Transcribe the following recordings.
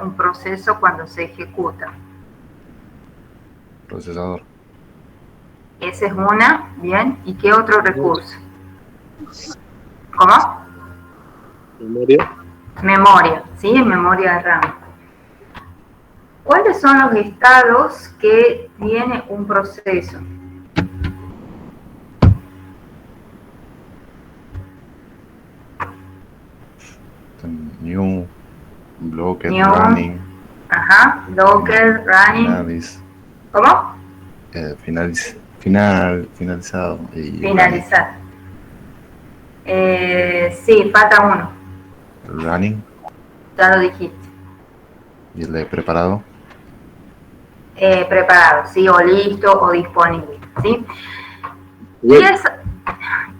un proceso cuando se ejecuta? Procesador. Esa es una, bien. ¿Y qué otro recurso? ¿Cómo? Memoria. Memoria, ¿sí? Memoria RAM. ¿Cuáles son los estados que tiene un proceso? New, blocked, New. running. Ajá, local, running. Finalis, ¿Cómo? finalizado. Y Finalizar. Sí, falta uno. running. Ya lo dijiste. Y el de preparado. Preparado, ¿sí? O listo o disponible, ¿sí?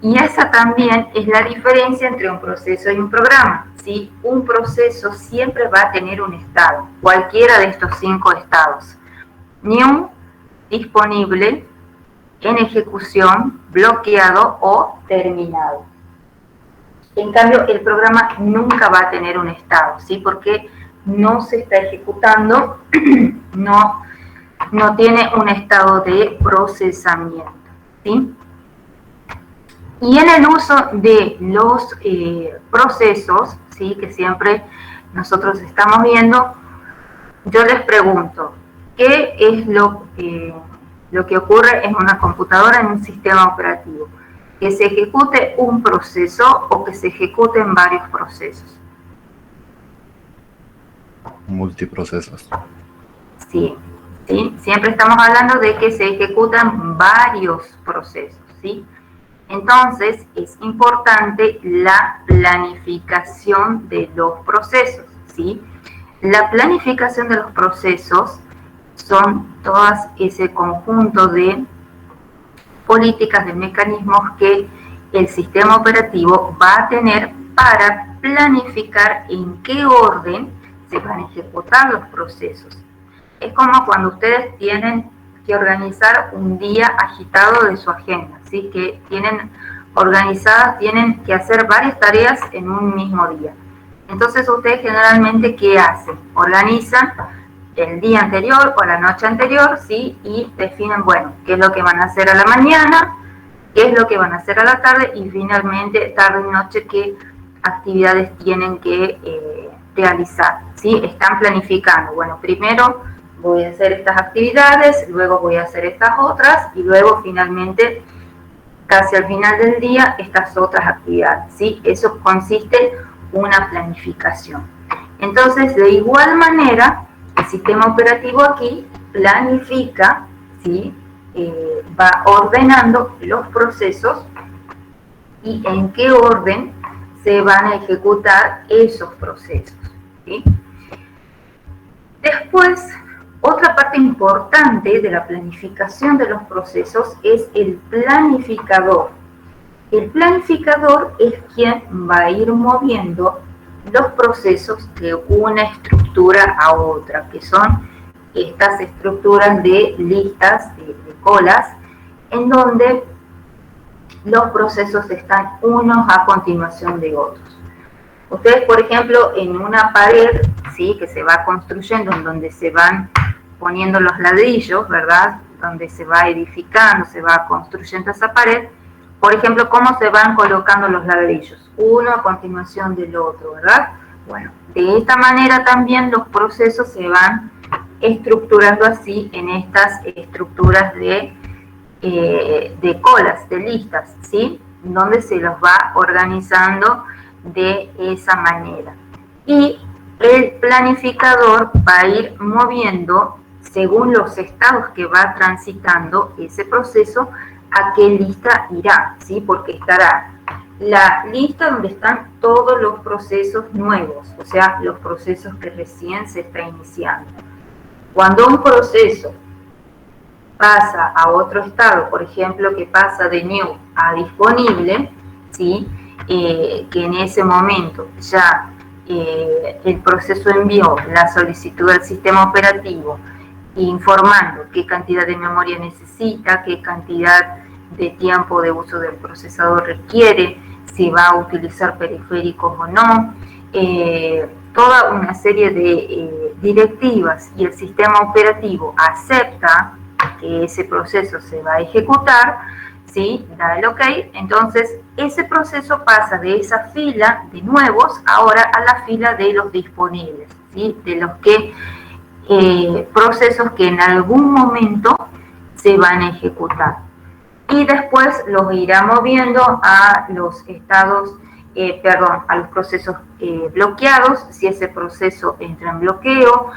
Y esa también es la diferencia entre un proceso y un programa, ¿sí? Un proceso siempre va a tener un estado, cualquiera de estos 5 estados. New, disponible, en ejecución, bloqueado o terminado. En cambio, el programa nunca va a tener un estado, ¿sí? Porque no se está ejecutando, no tiene un estado de procesamiento, ¿sí? Y en el uso de los procesos, ¿sí? Que siempre nosotros estamos viendo, yo les pregunto, ¿qué es lo que ocurre en una computadora, en un sistema operativo? ¿Que se ejecute un proceso o que se ejecuten varios procesos? Multiprocesos. Sí, ¿sí? Siempre estamos hablando de que se ejecutan varios procesos, ¿sí? Entonces, es importante la planificación de los procesos, ¿sí? La planificación de los procesos son todas ese conjunto de políticas, de mecanismos que el sistema operativo va a tener para planificar en qué orden se van a ejecutar los procesos. Es como cuando ustedes tienen que organizar un día agitado de su agenda, ¿sí? Que tienen que hacer varias tareas en un mismo día. Entonces ustedes generalmente, ¿qué hacen? Organizan el día anterior o la noche anterior, ¿sí? Y definen, bueno, qué es lo que van a hacer a la mañana, qué es lo que van a hacer a la tarde y finalmente tarde y noche qué actividades tienen que realizar, ¿sí? Están planificando, bueno, primero voy a hacer estas actividades, luego voy a hacer estas otras y luego finalmente, casi al final del día, estas otras actividades, ¿sí? Eso consiste en una planificación. Entonces, de igual manera, el sistema operativo aquí planifica, ¿sí? Va ordenando los procesos y en qué orden se van a ejecutar esos procesos, ¿sí? Después, otra parte importante de la planificación de los procesos es el planificador. El planificador es quien va a ir moviendo los procesos de una estructura a otra, que son estas estructuras de listas, de colas, en donde los procesos están unos a continuación de otros. Ustedes, por ejemplo, en una pared, ¿sí? Que se va construyendo, en donde se van poniendo los ladrillos, ¿verdad? Donde se va edificando, se va construyendo esa pared. Por ejemplo, ¿cómo se van colocando los ladrillos? Uno a continuación del otro, ¿verdad? Bueno, de esta manera también los procesos se van estructurando así en estas estructuras de colas, de listas, ¿sí? Donde se los va organizando de esa manera. Y el planificador va a ir moviendo, según los estados que va transitando ese proceso, a qué lista irá, ¿sí? Porque estará la lista donde están todos los procesos nuevos, o sea, los procesos que recién se está iniciando. Cuando un proceso pasa a otro estado, por ejemplo, que pasa de new a disponible, ¿sí? Que en ese momento ya el proceso envió la solicitud al sistema operativo informando qué cantidad de memoria necesita, qué cantidad de tiempo de uso del procesador requiere, si va a utilizar periféricos o no, toda una serie directivas y el sistema operativo acepta que ese proceso se va a ejecutar, ¿sí? Da el ok, entonces ese proceso pasa de esa fila de nuevos ahora a la fila de los disponibles, ¿sí? De los que procesos que en algún momento se van a ejecutar. Y después los irá moviendo a los estados, a los procesos bloqueados, si ese proceso entra en bloqueo,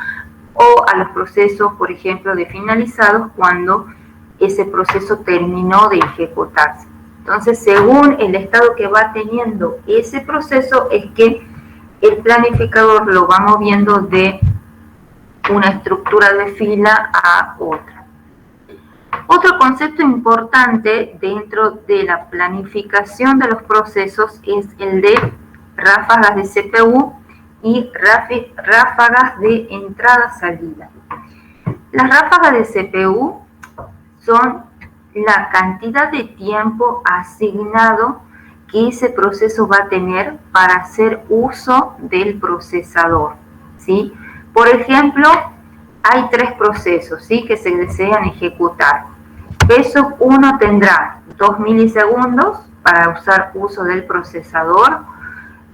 o a los procesos, por ejemplo, de finalizados cuando ese proceso terminó de ejecutarse. Entonces, según el estado que va teniendo ese proceso, es que el planificador lo va moviendo de una estructura de fila a otra. Otro concepto importante dentro de la planificación de los procesos es el de ráfagas de CPU y ráfagas de entrada-salida. Las ráfagas de CPU son la cantidad de tiempo asignado que ese proceso va a tener para hacer uso del procesador, ¿sí? Por ejemplo, hay 3 procesos, ¿sí?, que se desean ejecutar. P1 tendrá 2 milisegundos para usar uso del procesador,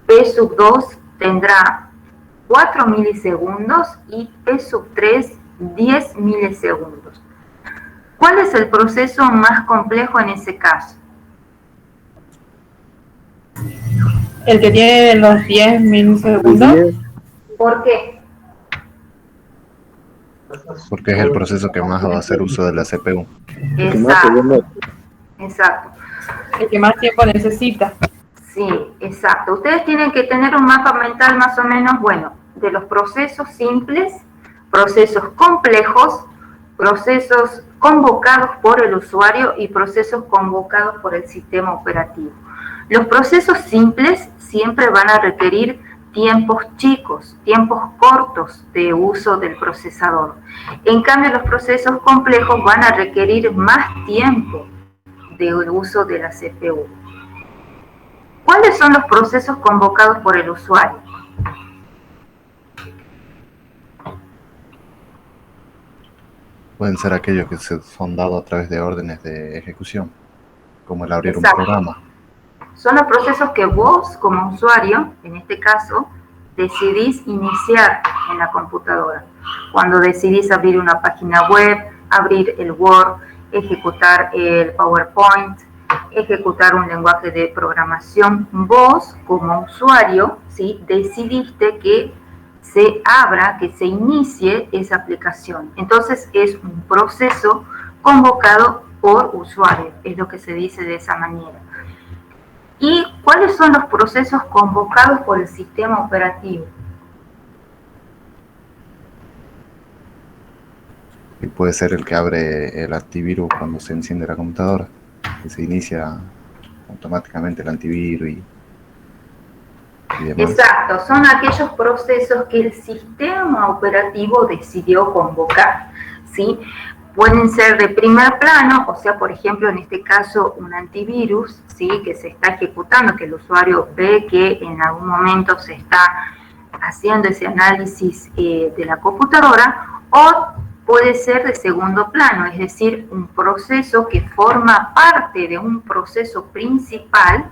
P2 tendrá 4 milisegundos y P3 10 milisegundos. ¿Cuál es el proceso más complejo en ese caso? El que tiene los 10 milisegundos. ¿Por qué? Porque es el proceso que más va a hacer uso de la CPU. Exacto. Exacto. El que más tiempo necesita. Sí, exacto. Ustedes tienen que tener un mapa mental más o menos, bueno, de los procesos simples, procesos complejos, procesos convocados por el usuario y procesos convocados por el sistema operativo. Los procesos simples siempre van a requerir tiempos chicos, tiempos cortos de uso del procesador. En cambio, los procesos complejos van a requerir más tiempo de uso de la CPU. ¿Cuáles son los procesos convocados por el usuario? Pueden ser aquellos que se son dados a través de órdenes de ejecución, como el abrir Exacto. un programa. Son los procesos que vos, como usuario, en este caso, decidís iniciar en la computadora. Cuando decidís abrir una página web, abrir el Word, ejecutar el PowerPoint, ejecutar un lenguaje de programación, vos, como usuario, ¿sí?, decidiste que se abra, que se inicie esa aplicación. Entonces, es un proceso convocado por usuario, es lo que se dice de esa manera. ¿Y cuáles son los procesos convocados por el sistema operativo? Y puede ser el que abre el antivirus cuando se enciende la computadora, que se inicia automáticamente el antivirus y demás. Exacto, son aquellos procesos que el sistema operativo decidió convocar, ¿sí? Pueden ser de primer plano, o sea, por ejemplo, en este caso, un antivirus, ¿sí?, que se está ejecutando, que el usuario ve que en algún momento se está haciendo ese análisis de la computadora, o puede ser de segundo plano, es decir, un proceso que forma parte de un proceso principal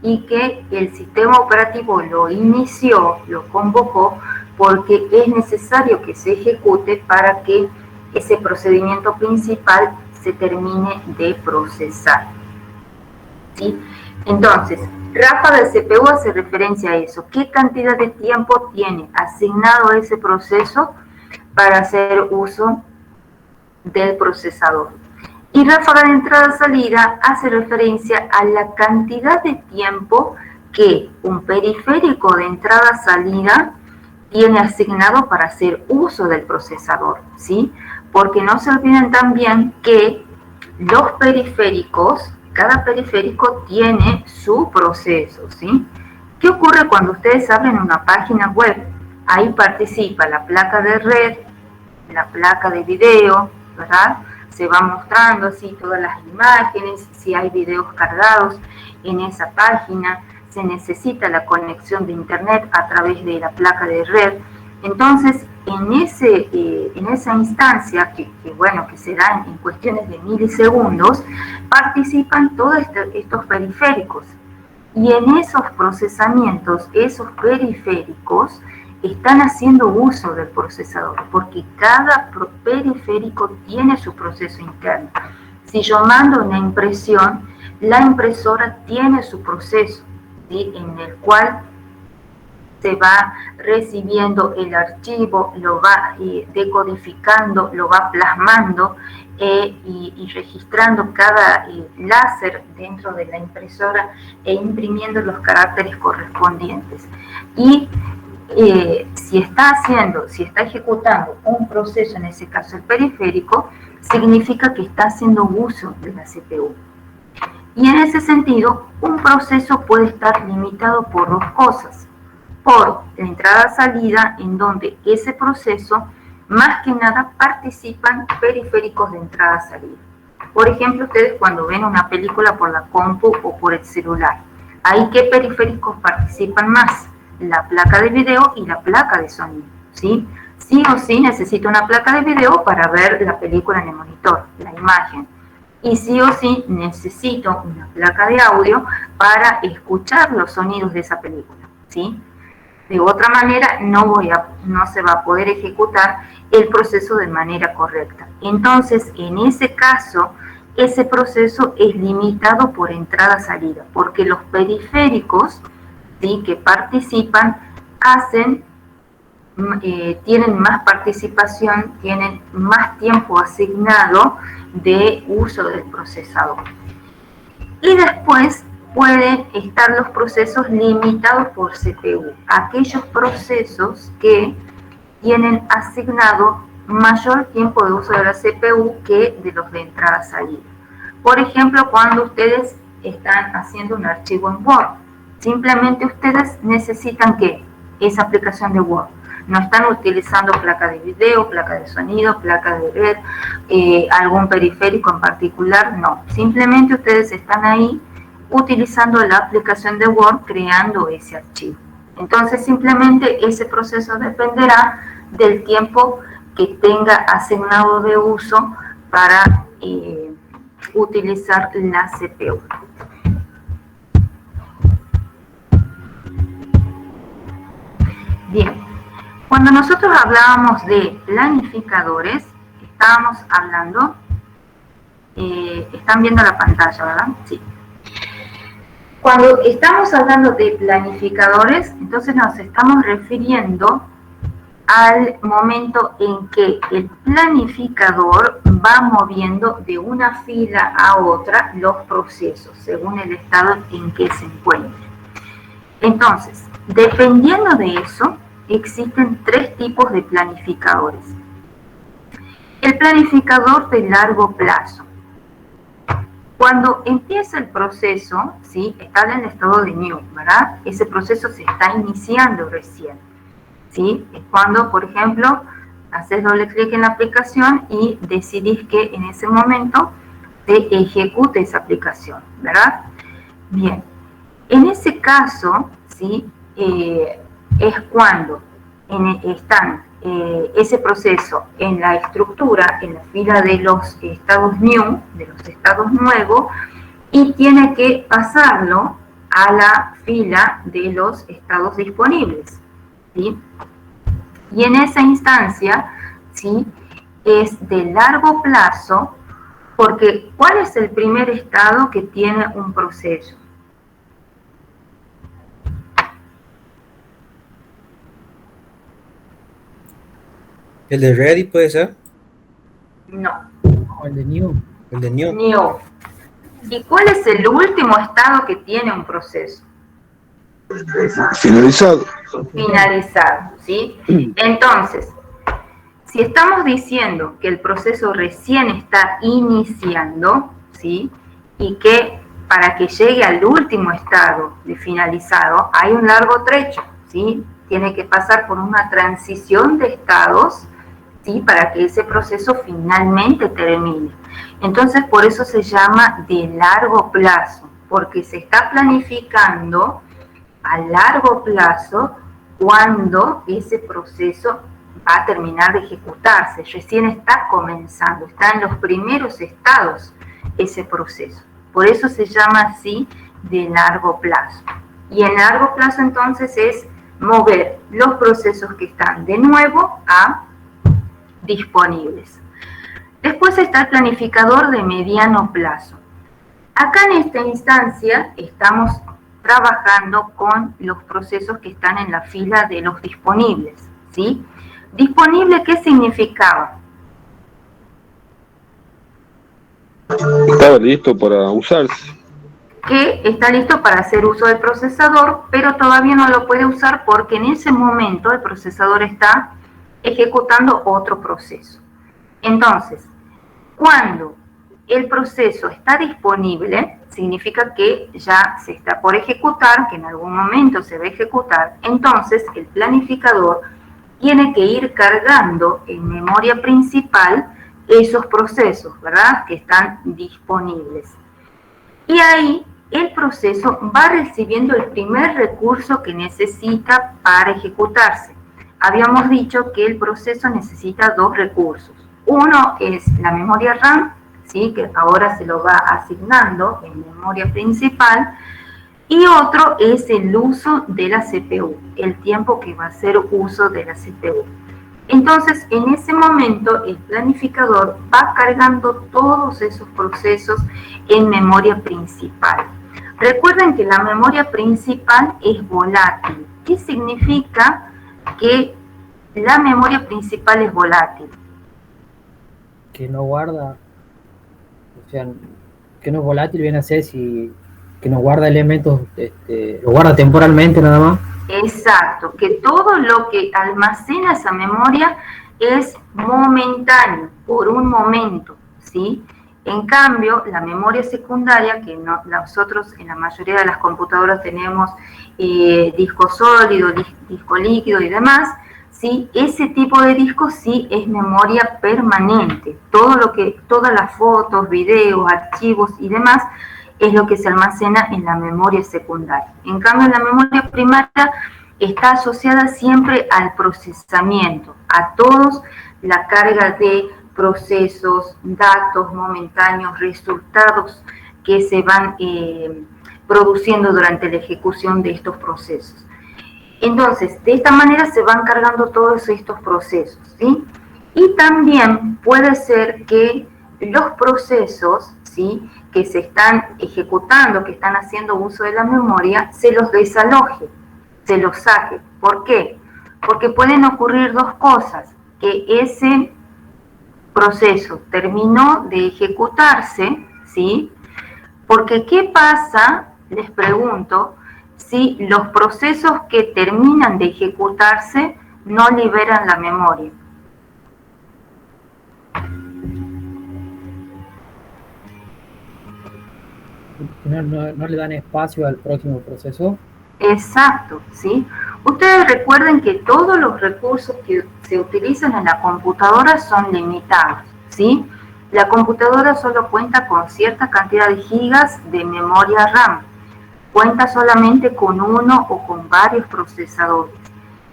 y que el sistema operativo lo inició, lo convocó, porque es necesario que se ejecute para que ese procedimiento principal se termine de procesar, ¿sí? Entonces, ráfaga de CPU hace referencia a eso. ¿Qué cantidad de tiempo tiene asignado ese proceso para hacer uso del procesador? Y ráfaga de entrada-salida hace referencia a la cantidad de tiempo que un periférico de entrada-salida tiene asignado para hacer uso del procesador, ¿sí? Porque no se olviden también que los periféricos, cada periférico tiene su proceso, ¿sí? ¿Qué ocurre cuando ustedes abren una página web? Ahí participa la placa de red, la placa de video, ¿verdad? Se va mostrando así todas las imágenes, si hay videos cargados en esa página, se necesita la conexión de internet a través de la placa de red. Entonces, en esa instancia, que se da en cuestiones de milisegundos, participan todos estos periféricos. Y en esos procesamientos, esos periféricos están haciendo uso del procesador, porque cada periférico tiene su proceso interno. Si yo mando una impresión, la impresora tiene su proceso, ¿sí?, en el cual se va recibiendo el archivo, lo va decodificando, lo va plasmando y registrando cada láser dentro de la impresora e imprimiendo los caracteres correspondientes. Y si está ejecutando un proceso, en ese caso el periférico, significa que está haciendo uso de la CPU. Y en ese sentido, un proceso puede estar limitado por dos cosas. Por la entrada-salida, en donde ese proceso, más que nada, participan periféricos de entrada-salida. Por ejemplo, ustedes cuando ven una película por la compu o por el celular, ¿ahí qué periféricos participan más? La placa de video y la placa de sonido, ¿sí? Sí o sí necesito una placa de video para ver la película en el monitor, la imagen. Y sí o sí necesito una placa de audio para escuchar los sonidos de esa película, ¿sí? De otra manera no se va a poder ejecutar el proceso de manera correcta. Entonces, en ese caso, ese proceso es limitado por entrada-salida, porque los periféricos, ¿sí?, que participan tienen más participación, tienen más tiempo asignado de uso del procesador. Y después pueden estar los procesos limitados por CPU, aquellos procesos que tienen asignado mayor tiempo de uso de la CPU que de los de entrada-salida. Por ejemplo, cuando ustedes están haciendo un archivo en Word, simplemente ustedes necesitan que esa aplicación de Word. No están utilizando placa de video, placa de sonido, placa de red, algún periférico en particular, no. Simplemente ustedes están ahí utilizando la aplicación de Word creando ese archivo. Entonces simplemente ese proceso dependerá del tiempo que tenga asignado de uso para utilizar la CPU. Bien, cuando nosotros hablábamos de planificadores, estábamos hablando, están viendo la pantalla, ¿verdad? Sí. Cuando estamos hablando de planificadores, entonces nos estamos refiriendo al momento en que el planificador va moviendo de una fila a otra los procesos, según el estado en que se encuentren. Entonces, dependiendo de eso, existen tres tipos de planificadores. El planificador de largo plazo. Cuando empieza el proceso, ¿sí?, está en el estado de new, ¿verdad? Ese proceso se está iniciando recién, ¿sí? Es cuando, por ejemplo, haces doble clic en la aplicación y decidís que en ese momento te ejecute esa aplicación, ¿verdad? Bien, en ese caso, ¿sí?, es cuando están ese proceso en la estructura, en la fila de los estados new, de los estados nuevos, y tiene que pasarlo a la fila de los estados disponibles, ¿sí? Y en esa instancia, ¿sí?, es de largo plazo, porque ¿cuál es el primer estado que tiene un proceso? ¿El de ready puede ser? No. O el de new. El de new. New. ¿Y cuál es el último estado que tiene un proceso? Finalizado. Finalizado, ¿sí? Entonces, si estamos diciendo que el proceso recién está iniciando, ¿sí?, y que para que llegue al último estado de finalizado hay un largo trecho, ¿sí? Tiene que pasar por una transición de estados, ¿sí?, para que ese proceso finalmente termine. Entonces, por eso se llama de largo plazo, porque se está planificando a largo plazo cuando ese proceso va a terminar de ejecutarse, recién está comenzando, está en los primeros estados ese proceso. Por eso se llama así de largo plazo. Y en largo plazo entonces es mover los procesos que están de nuevo a disponibles. Después está el planificador de mediano plazo. Acá en esta instancia estamos trabajando con los procesos que están en la fila de los disponibles, ¿sí? ¿Disponible qué significaba? Estaba listo para usarse. Que está listo para hacer uso del procesador, pero todavía no lo puede usar porque en ese momento el procesador está ejecutando otro proceso. Entonces, cuando el proceso está disponible, significa que ya se está por ejecutar, que en algún momento se va a ejecutar, entonces el planificador tiene que ir cargando en memoria principal esos procesos, ¿verdad?, que están disponibles. Y ahí el proceso va recibiendo el primer recurso que necesita para ejecutarse. Habíamos dicho que el proceso necesita dos recursos. Uno es la memoria RAM, ¿sí?, que ahora se lo va asignando en memoria principal, y otro es el uso de la CPU, el tiempo que va a hacer uso de la CPU. Entonces, en ese momento, el planificador va cargando todos esos procesos en memoria principal. Recuerden que la memoria principal es volátil. ¿Qué significa que la memoria principal es volátil? Que no guarda, o sea, que no es volátil, viene a ser que no guarda elementos, lo guarda temporalmente nada más. Exacto, que todo lo que almacena esa memoria es momentáneo, por un momento, ¿sí? En cambio, la memoria secundaria, que nosotros en la mayoría de las computadoras tenemos disco sólido, disco líquido y demás, ¿sí? Ese tipo de disco sí es memoria permanente. Todas las fotos, videos, archivos y demás es lo que se almacena en la memoria secundaria. En cambio, la memoria primaria está asociada siempre al procesamiento, a todos la carga de procesos, datos momentáneos, resultados que se van produciendo durante la ejecución de estos procesos. Entonces, de esta manera se van cargando todos estos procesos, ¿sí? Y también puede ser que los procesos, ¿sí?, que se están ejecutando, que están haciendo uso de la memoria, se los desaloje, se los saque. ¿Por qué? Porque pueden ocurrir dos cosas, que ese proceso terminó de ejecutarse, ¿sí? Porque ¿qué pasa? Les pregunto, si los procesos que terminan de ejecutarse no liberan la memoria. No le dan espacio al próximo proceso. Exacto, ¿sí? Ustedes recuerden que todos los recursos que se utilizan en la computadora son limitados, ¿sí? La computadora solo cuenta con cierta cantidad de gigas de memoria RAM, cuenta solamente con uno o con varios procesadores,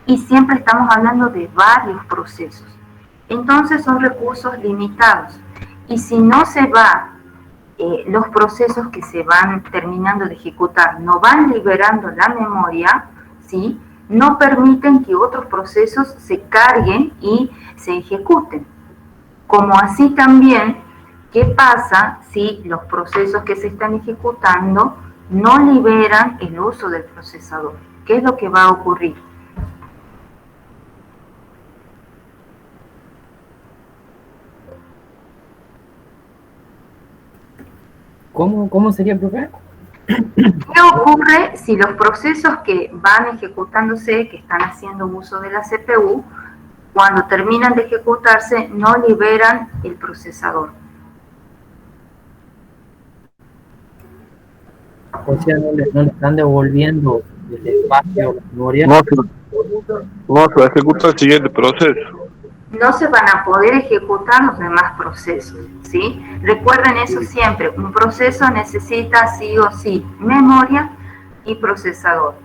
y siempre estamos hablando de varios procesos. Entonces son recursos limitados, y si no se va los procesos que se van terminando de ejecutar no van liberando la memoria, ¿sí?, no permiten que otros procesos se carguen y se ejecuten. Como así también, ¿qué pasa si los procesos que se están ejecutando no liberan el uso del procesador? ¿Qué es lo que va a ocurrir? ¿Cómo sería, profe? ¿Qué ocurre si los procesos que van ejecutándose, que están haciendo uso de la CPU, cuando terminan de ejecutarse, no liberan el procesador? O sea, no le están devolviendo el espacio, la memoria. No se va a ejecutar el siguiente proceso. No se van a poder ejecutar los demás procesos, ¿sí? Recuerden eso siempre, un proceso necesita sí o sí memoria y procesador.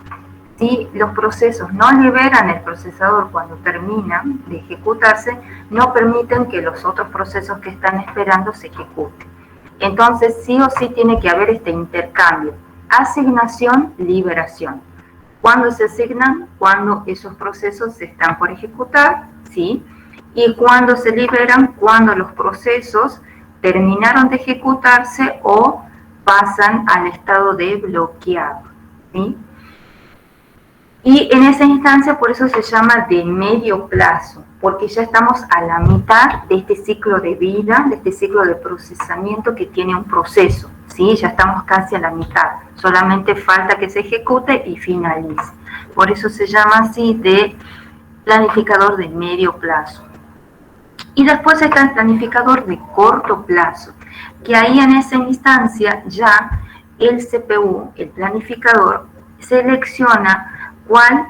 si los procesos no liberan el procesador cuando terminan de ejecutarse, no permiten que los otros procesos que están esperando se ejecuten. Entonces, sí o sí tiene que haber este intercambio, asignación, liberación. ¿Cuándo se asignan? Cuando esos procesos están por ejecutar, ¿sí? Y cuando se liberan, cuando los procesos terminaron de ejecutarse o pasan al estado de bloqueado, ¿sí? Y en esa instancia, por eso se llama de medio plazo, porque ya estamos a la mitad de este ciclo de vida, de este ciclo de procesamiento que tiene un proceso, ¿sí? Ya estamos casi a la mitad, solamente falta que se ejecute y finalice. Por eso se llama así de planificador de medio plazo. Y después está el planificador de corto plazo, que ahí en esa instancia ya el CPU, el planificador, selecciona cuál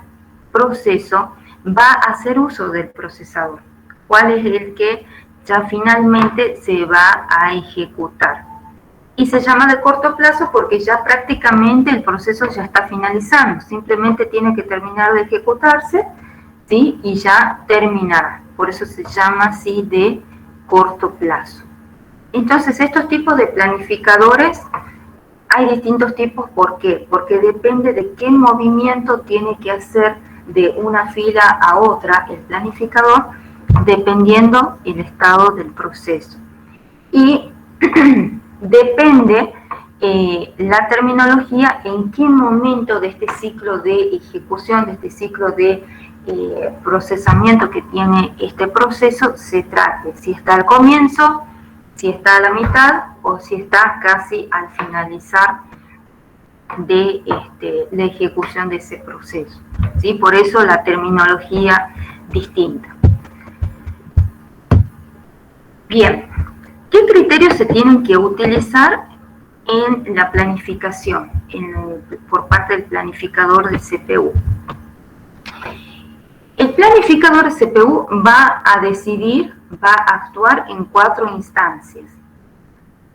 proceso va a hacer uso del procesador, cuál es el que ya finalmente se va a ejecutar. Y se llama de corto plazo porque ya prácticamente el proceso ya está finalizando, simplemente tiene que terminar de ejecutarse, ¿sí? Y ya terminará. Por eso se llama así de corto plazo. Entonces, estos tipos de planificadores, hay distintos tipos. ¿Por qué? Porque depende de qué movimiento tiene que hacer de una fila a otra el planificador, dependiendo el estado del proceso. Y depende la terminología en qué momento de este ciclo de ejecución, de este ciclo de procesamiento que tiene este proceso se trate, si está al comienzo, si está a la mitad o si está casi al finalizar de la ejecución de ese proceso, ¿sí? Por eso la terminología distinta. Bien, ¿qué criterios se tienen que utilizar en la planificación por parte del planificador de CPU? El planificador de CPU va a decidir, va a actuar en 4 instancias.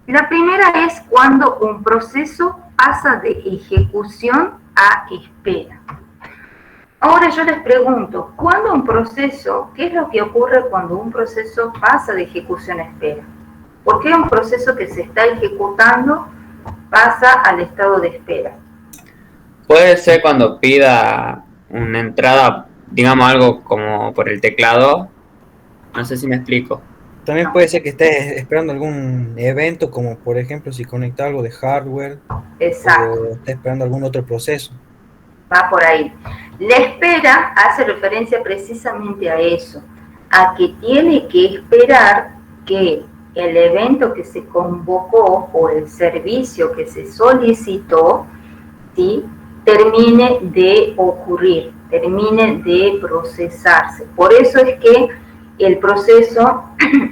La primera es cuando un proceso pasa de ejecución a espera. Ahora yo les pregunto, ¿cuándo un proceso, qué es lo que ocurre cuando un proceso pasa de ejecución a espera? ¿Por qué un proceso que se está ejecutando pasa al estado de espera? Puede ser cuando pida una entrada, digamos algo como por el teclado. No sé si me explico. También puede ser que estés esperando algún evento, como por ejemplo si conecta algo de hardware. Exacto. O estés esperando algún otro proceso. Va por ahí. La espera hace referencia precisamente a eso, a que tiene que esperar que el evento que se convocó o el servicio que se solicitó, ¿sí?, termine de ocurrir, termine de procesarse. Por eso es que el proceso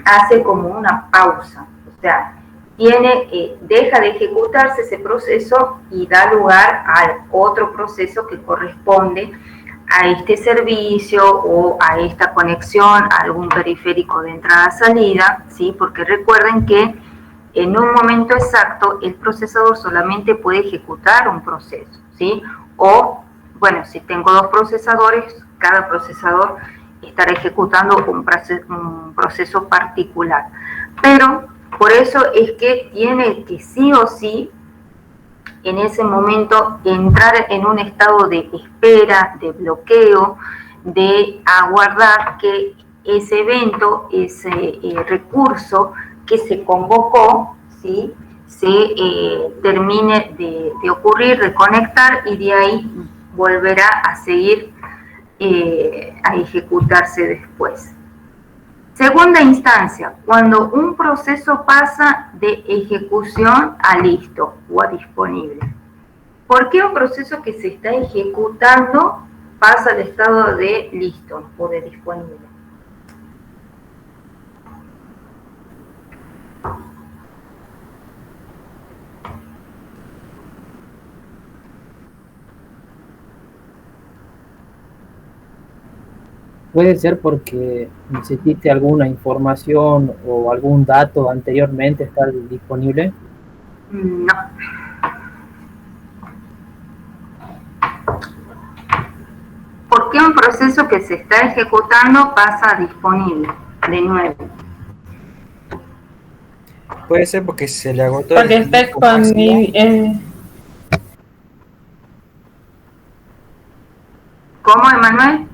hace como una pausa, o sea, deja de ejecutarse ese proceso y da lugar al otro proceso que corresponde a este servicio o a esta conexión, a algún periférico de entrada-salida, ¿sí? Porque recuerden que en un momento exacto el procesador solamente puede ejecutar un proceso, ¿sí? O, bueno, si tengo 2 procesadores, cada procesador estará ejecutando un proceso particular. Pero por eso es que tiene que sí o sí en ese momento entrar en un estado de espera, de bloqueo, de aguardar que ese evento, ese recurso que se convocó, ¿sí?, se termine de ocurrir, de conectar, y de ahí volverá a seguir a ejecutarse después. Segunda instancia, cuando un proceso pasa de ejecución a listo o a disponible. ¿Por qué un proceso que se está ejecutando pasa al estado de listo o de disponible? Puede ser porque necesite alguna información o algún dato anteriormente estar disponible. No. proceso que se está ejecutando pasa a disponible de nuevo. Puede ser porque se le agotó Porque el está tiempo máximo. expandido. ¿Cómo, Emanuel?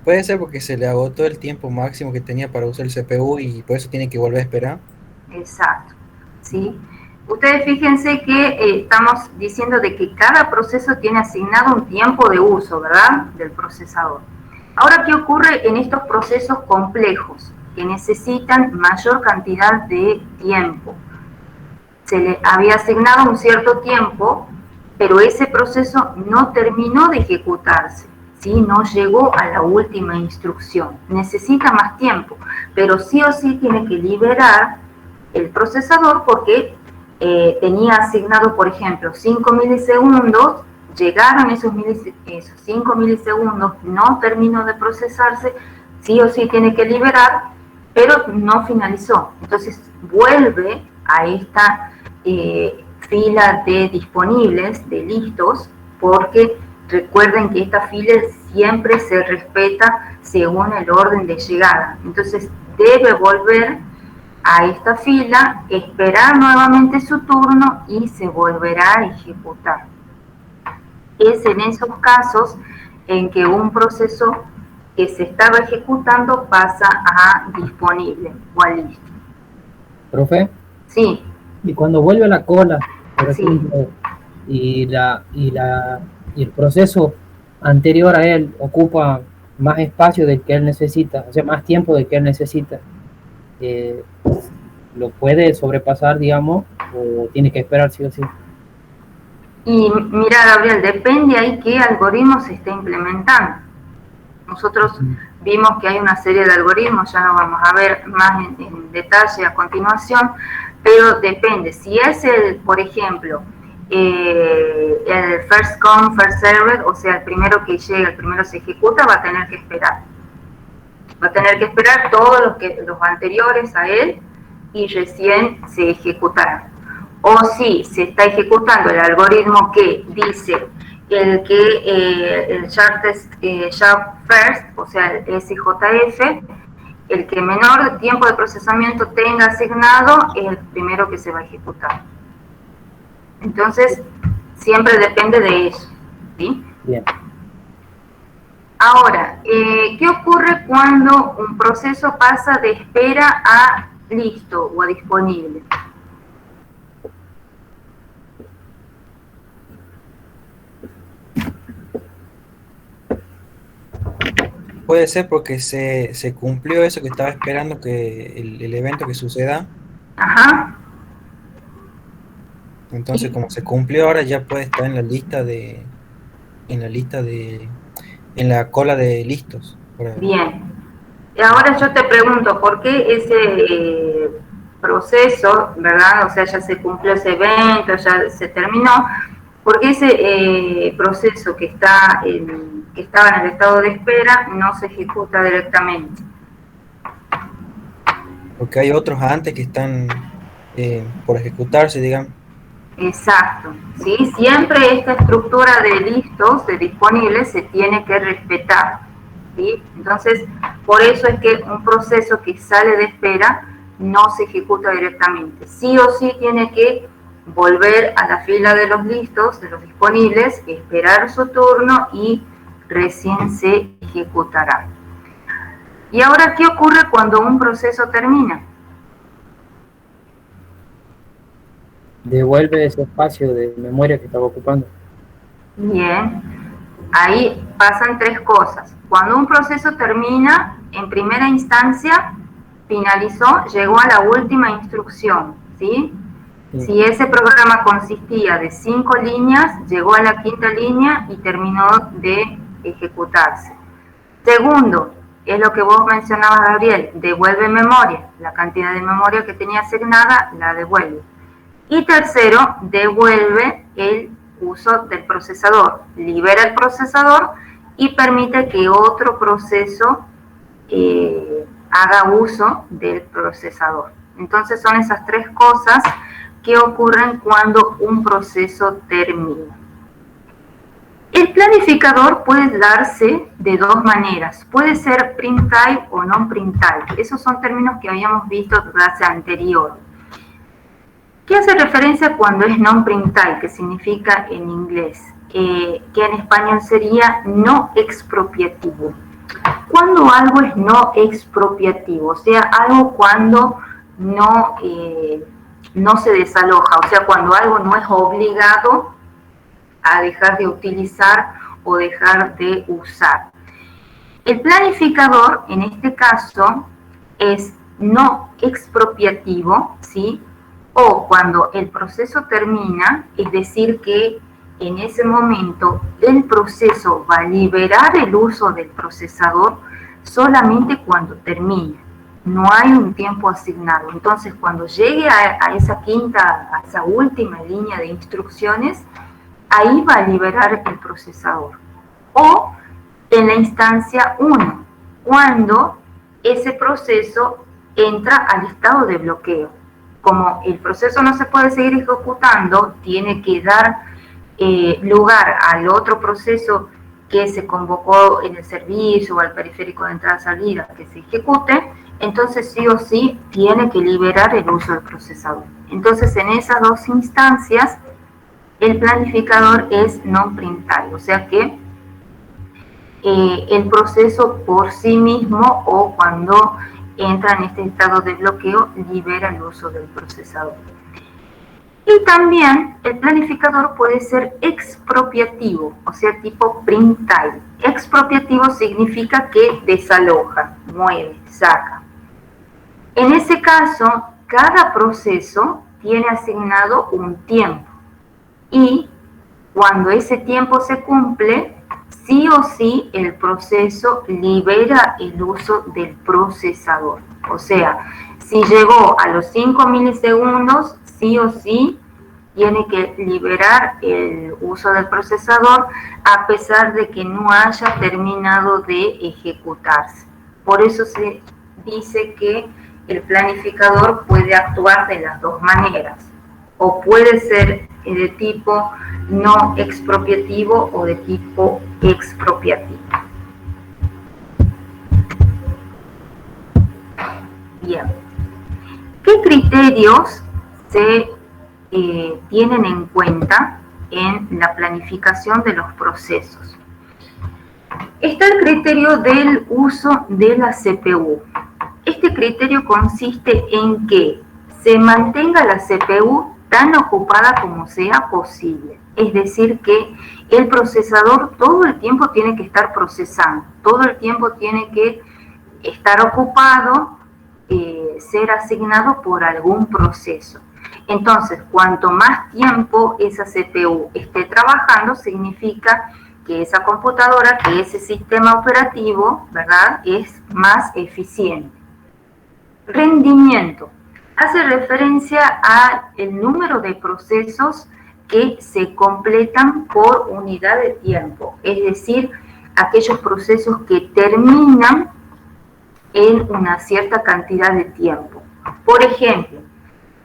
Puede ser porque se le agotó el tiempo máximo que tenía para usar el CPU y por eso tiene que volver a esperar. Exacto, ¿sí? Ustedes fíjense que estamos diciendo de que cada proceso tiene asignado un tiempo de uso, ¿verdad?, del procesador. Ahora, ¿qué ocurre en estos procesos complejos que necesitan mayor cantidad de tiempo? Se le había asignado un cierto tiempo, pero ese proceso no terminó de ejecutarse, ¿sí? No llegó a la última instrucción. Necesita más tiempo, pero sí o sí tiene que liberar el procesador porque tenía asignado, por ejemplo, 5 milisegundos, llegaron esos 5 milisegundos, no terminó de procesarse, sí o sí tiene que liberar, pero no finalizó. Entonces vuelve a esta fila de disponibles, de listos, porque recuerden que esta fila siempre se respeta según el orden de llegada. Entonces debe volver a esta fila, esperar nuevamente su turno y se volverá a ejecutar. Es en esos casos en que un proceso que se estaba ejecutando pasa a disponible o a listo. ¿Profe? Sí. Y cuando vuelve a la cola, por Sí. ejemplo, y el proceso anterior a él ocupa más espacio del que él necesita, o sea, más tiempo del que él necesita, ¿lo puede sobrepasar, digamos, o tiene que esperar sí o sí? Y mira, Gabriel, depende ahí qué algoritmo se está implementando. Nosotros vimos que hay una serie de algoritmos, ya lo vamos a ver más en detalle a continuación, pero depende. Si es por ejemplo, el first come, first served, o sea, el primero que llega, el primero se ejecuta, va a tener que esperar. Va a tener que esperar todos los anteriores a él y recién se ejecutará. O si se está ejecutando el algoritmo que dice el sharp first, o sea, el SJF, el que menor tiempo de procesamiento tenga asignado es el primero que se va a ejecutar. Entonces, siempre depende de eso, ¿sí? Bien. Ahora, ¿qué ocurre cuando un proceso pasa de espera a listo o a disponible? Puede ser porque se cumplió eso que estaba esperando, que el evento que suceda. Ajá. Entonces, como se cumplió, ahora ya puede estar en la cola de listos. Bien. Y ahora yo te pregunto, ¿por qué ese proceso, verdad? O sea, ya se cumplió ese evento, ya se terminó. ¿Por qué ese proceso que estaba en el estado de espera no se ejecuta directamente? Porque hay otros antes que están por ejecutarse, digamos. Exacto, ¿sí? Siempre esta estructura de listos, de disponibles, se tiene que respetar, ¿sí? Entonces, por eso es que un proceso que sale de espera no se ejecuta directamente. Sí o sí tiene que volver a la fila de los listos, de los disponibles, esperar su turno y recién se ejecutará. ¿Y ahora qué ocurre cuando un proceso termina? Devuelve ese espacio de memoria que estaba ocupando. Bien, ahí pasan tres cosas. Cuando un proceso termina, en primera instancia, finalizó, llegó a la última instrucción, ¿sí? Sí. Si ese programa consistía de 5 líneas, llegó a la 5ª línea y terminó de ejecutarse. Segundo, es lo que vos mencionabas, Gabriel, devuelve memoria. La cantidad de memoria que tenía asignada la devuelve. Y tercero, devuelve el uso del procesador, libera el procesador y permite que otro proceso haga uso del procesador. Entonces son esas tres cosas que ocurren cuando un proceso termina. El planificador puede darse de dos maneras. Puede ser print type o non print type. Esos son términos que habíamos visto en clase anterior. ¿Qué hace referencia cuando es non print type? Que significa en inglés, que en español sería no expropiativo. Cuando algo es no expropiativo, o sea, algo cuando no se desaloja, o sea, cuando algo no es obligado a dejar de utilizar o dejar de usar. El planificador, en este caso, es no expropiativo, ¿sí? O cuando el proceso termina, es decir, que en ese momento el proceso va a liberar el uso del procesador solamente cuando termine. No hay un tiempo asignado. Entonces, cuando llegue a esa última línea de instrucciones, ahí va a liberar el procesador. O en la instancia 1, cuando ese proceso entra al estado de bloqueo. Como el proceso no se puede seguir ejecutando, tiene que dar lugar al otro proceso que se convocó en el servicio o al periférico de entrada-salida que se ejecute, entonces sí o sí tiene que liberar el uso del procesador. Entonces, en esas dos instancias, el planificador es non print type, o sea que el proceso por sí mismo o cuando entra en este estado de bloqueo libera el uso del procesador. Y también el planificador puede ser expropiativo, o sea, tipo print type. Expropiativo significa que desaloja, mueve, saca. En ese caso, cada proceso tiene asignado un tiempo. Y cuando ese tiempo se cumple, sí o sí el proceso libera el uso del procesador. O sea, si llegó a los 5 milisegundos, sí o sí tiene que liberar el uso del procesador a pesar de que no haya terminado de ejecutarse. Por eso se dice que el planificador puede actuar de las dos maneras. O puede ser de tipo no expropiativo o de tipo expropiativo. Bien. ¿Qué criterios se tienen en cuenta en la planificación de los procesos? Está el criterio del uso de la CPU. Este criterio consiste en que se mantenga la CPU tan ocupada como sea posible. Es decir, que el procesador todo el tiempo tiene que estar procesando, todo el tiempo tiene que estar ocupado, ser asignado por algún proceso. Entonces, cuanto más tiempo esa CPU esté trabajando, significa que esa computadora, que ese sistema operativo, ¿verdad?, es más eficiente. Rendimiento. Hace referencia al número de procesos que se completan por unidad de tiempo, es decir, aquellos procesos que terminan en una cierta cantidad de tiempo. Por ejemplo,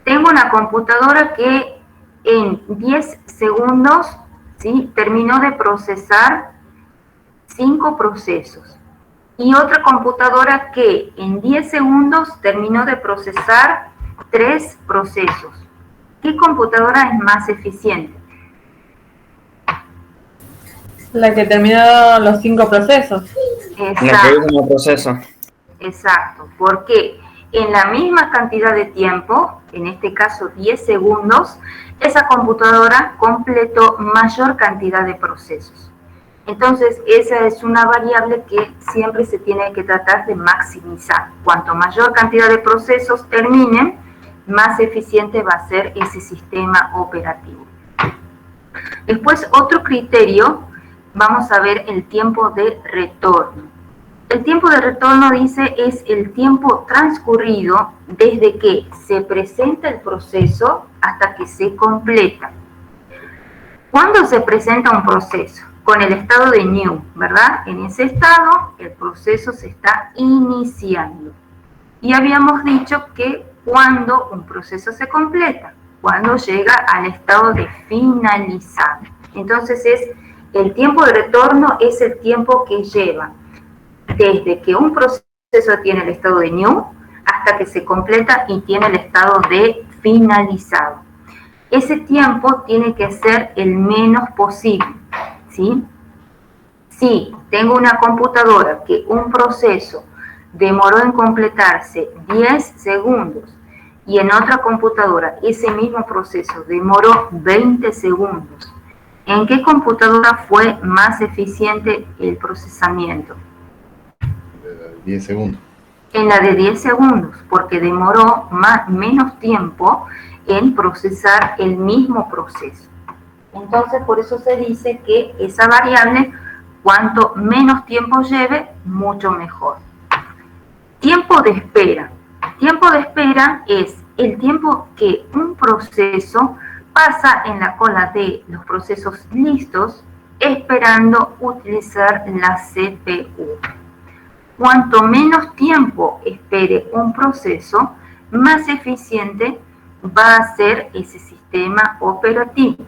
tengo una computadora que en 10 segundos, ¿sí?, terminó de procesar 5 procesos. Y otra computadora que en 10 segundos terminó de procesar 3 procesos. ¿Qué computadora es más eficiente? La que terminó los 5 procesos. La que usa un proceso. Exacto, porque en la misma cantidad de tiempo, en este caso 10 segundos, esa computadora completó mayor cantidad de procesos. Entonces, esa es una variable que siempre se tiene que tratar de maximizar. Cuanto mayor cantidad de procesos terminen, más eficiente va a ser ese sistema operativo. Después, otro criterio, vamos a ver el tiempo de retorno. El tiempo de retorno, dice, es el tiempo transcurrido desde que se presenta el proceso hasta que se completa. ¿Cuándo se presenta un proceso? Con el estado de new, ¿verdad? En ese estado, el proceso se está iniciando. Y habíamos dicho que cuando un proceso se completa, cuando llega al estado de finalizar. Entonces es El tiempo de retorno es el tiempo que lleva desde que un proceso tiene el estado de new hasta que se completa y tiene el estado de finalizado. Ese tiempo tiene que ser el menos posible, ¿sí? Si tengo una computadora que un proceso demoró en completarse 10 segundos y en otra computadora ese mismo proceso demoró 20 segundos, ¿en qué computadora fue más eficiente el procesamiento? 10 segundos. En la de 10 segundos, porque demoró menos tiempo en procesar el mismo proceso. Entonces, por eso se dice que esa variable, cuanto menos tiempo lleve, mucho mejor. Tiempo de espera. Tiempo de espera es el tiempo que un proceso pasa en la cola de los procesos listos esperando utilizar la CPU. Cuanto menos tiempo espere un proceso, más eficiente va a ser ese sistema operativo.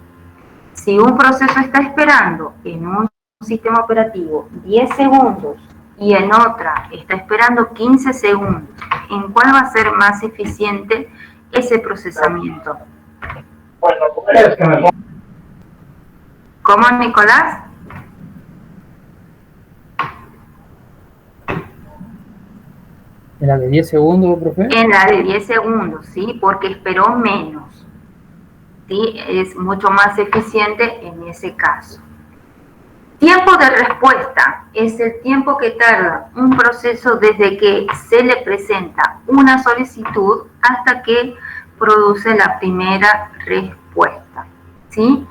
Si un proceso está esperando en un sistema operativo 10 segundos y en otra está esperando 15 segundos, ¿en cuál va a ser más eficiente ese procesamiento? ¿Cómo, Nicolás? ¿En la de 10 segundos, profe? En la de 10 segundos, ¿sí? Porque esperó menos. ¿Sí? Es mucho más eficiente en ese caso. Tiempo de respuesta es el tiempo que tarda un proceso desde que se le presenta una solicitud hasta que produce la primera respuesta, ¿sí?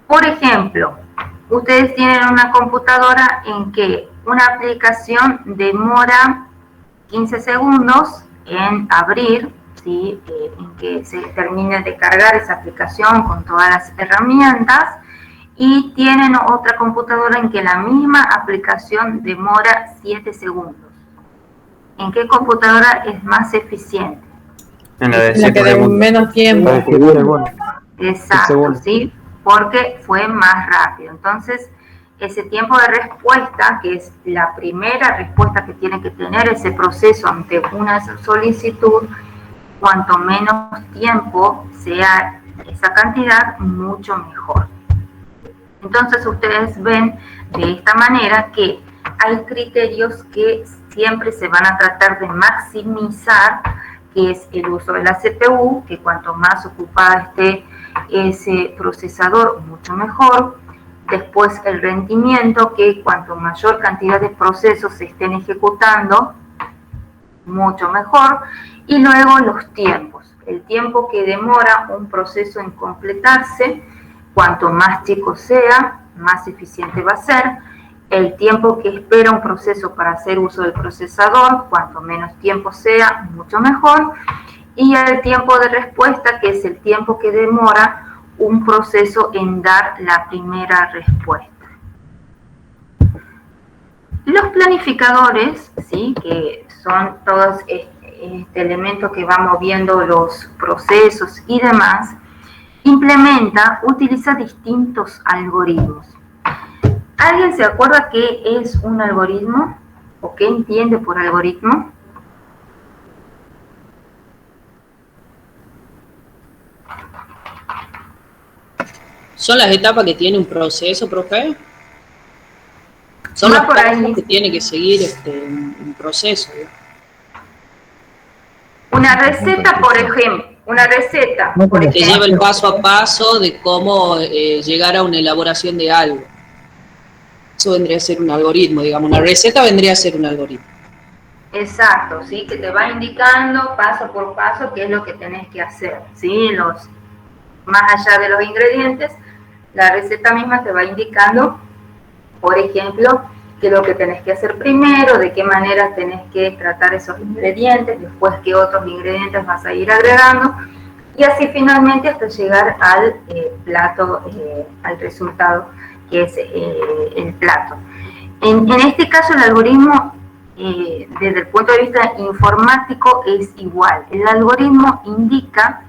Por ejemplo, ustedes tienen una computadora en que una aplicación demora 15 segundos en abrir, ¿sí? En que se termine de cargar esa aplicación con todas las herramientas, y tienen otra computadora en que la misma aplicación demora 7 segundos. ¿En qué computadora es más eficiente? En la de La que 7 de segundos. menos tiempo. Exacto, ¿sí? Porque fue más rápido. Entonces, ese tiempo de respuesta, que es la primera respuesta que tiene que tener ese proceso ante una solicitud, cuanto menos tiempo sea esa cantidad, mucho mejor. Entonces, ustedes ven de esta manera que hay criterios que siempre se van a tratar de maximizar, que es el uso de la CPU, que cuanto más ocupada esté ese procesador, mucho mejor. Después el rendimiento, que cuanto mayor cantidad de procesos se estén ejecutando, mucho mejor. Y luego los tiempos, el tiempo que demora un proceso en completarse, cuanto más chico sea, más eficiente va a ser. El tiempo que espera un proceso para hacer uso del procesador, cuanto menos tiempo sea, mucho mejor. Y el tiempo de respuesta, que es el tiempo que demora un proceso en dar la primera respuesta. Los planificadores, ¿sí? Que son todos este elemento que va moviendo los procesos y demás, utiliza distintos algoritmos. ¿Alguien se acuerda qué es un algoritmo? ¿O qué entiende por algoritmo? ¿Son las etapas que tiene un proceso, profe? Son Va los por pasos ahí. que tiene que seguir un proceso. Una receta, por ejemplo. Una receta, por Que lleva el ejemplo. paso a paso de cómo llegar a una elaboración de algo. Eso vendría a ser un algoritmo, digamos. Una receta vendría a ser un algoritmo. Exacto, ¿sí? Que te va indicando paso por paso qué es lo que tenés que hacer, ¿sí? Más allá de los ingredientes, la receta misma te va indicando, por ejemplo, qué es lo que tenés que hacer primero, de qué manera tenés que tratar esos ingredientes, después qué otros ingredientes vas a ir agregando, y así finalmente hasta llegar al plato, al resultado que es el plato. En este caso, el algoritmo, desde el punto de vista informático, es igual. El algoritmo indica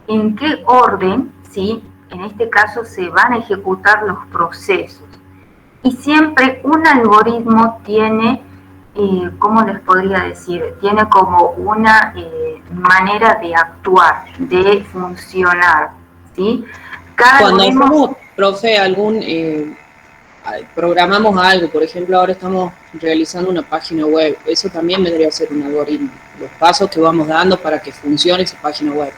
en qué orden, ¿sí?, en este caso se van a ejecutar los procesos. Y siempre un algoritmo tiene, ¿cómo les podría decir? Tiene como una manera de actuar, de funcionar, ¿sí? Cuando hacemos, profe, programamos algo, por ejemplo, ahora estamos realizando una página web, eso también vendría a ser un algoritmo, los pasos que vamos dando para que funcione esa página web.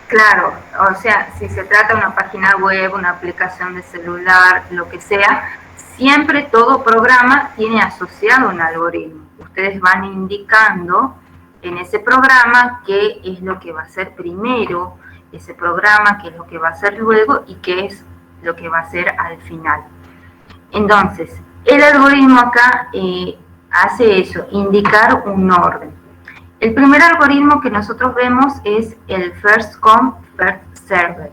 Claro, o sea, si se trata de una página web, una aplicación de celular, lo que sea, siempre todo programa tiene asociado un algoritmo. Ustedes van indicando en ese programa qué es lo que va a hacer primero, ese programa, qué es lo que va a hacer luego y qué es lo que va a hacer al final. Entonces, el algoritmo acá hace eso, indicar un orden. El primer algoritmo que nosotros vemos es el first come, first served,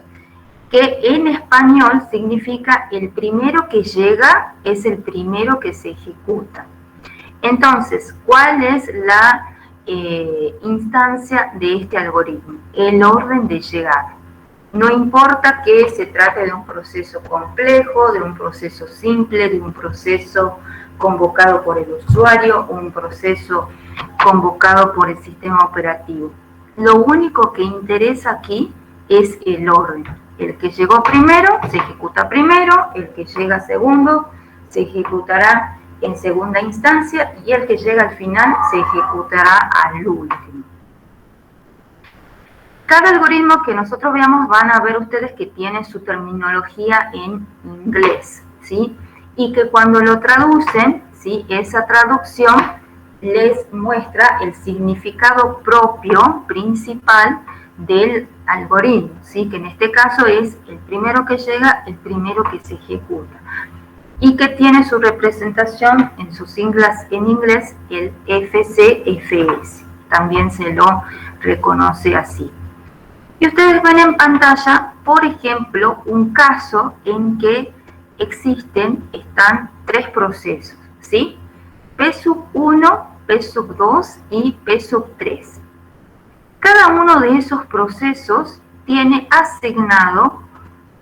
que en español significa el primero que llega es el primero que se ejecuta. Entonces, ¿cuál es la instancia de este algoritmo? El orden de llegada. No importa que se trate de un proceso complejo, de un proceso simple, de un proceso convocado por el usuario o un proceso convocado por el sistema operativo. Lo único que interesa aquí es el orden. El que llegó primero se ejecuta primero, el que llega segundo se ejecutará en segunda instancia y el que llega al final se ejecutará al último. Cada algoritmo que nosotros veamos van a ver ustedes que tiene su terminología en inglés, ¿sí? Y que cuando lo traducen, ¿sí? Esa traducción les muestra el significado propio, principal del algoritmo, ¿sí? Que en este caso es el primero que llega, el primero que se ejecuta. Y que tiene su representación en sus siglas en inglés, el FCFS. También se lo reconoce así. Y ustedes ven en pantalla, por ejemplo, un caso en que están tres procesos, ¿sí? P1, P2 y P3. Cada uno de esos procesos tiene asignado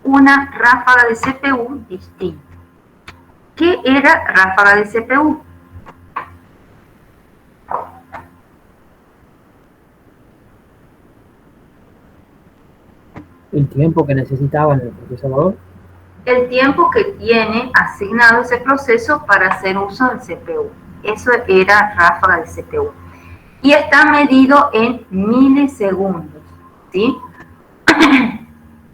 una ráfaga de CPU distinta. ¿Qué era ráfaga de CPU? El tiempo que necesitaba en el procesador. El tiempo que tiene asignado ese proceso para hacer uso del CPU. Eso era ráfaga de CPU. Y está medido en milisegundos, ¿sí?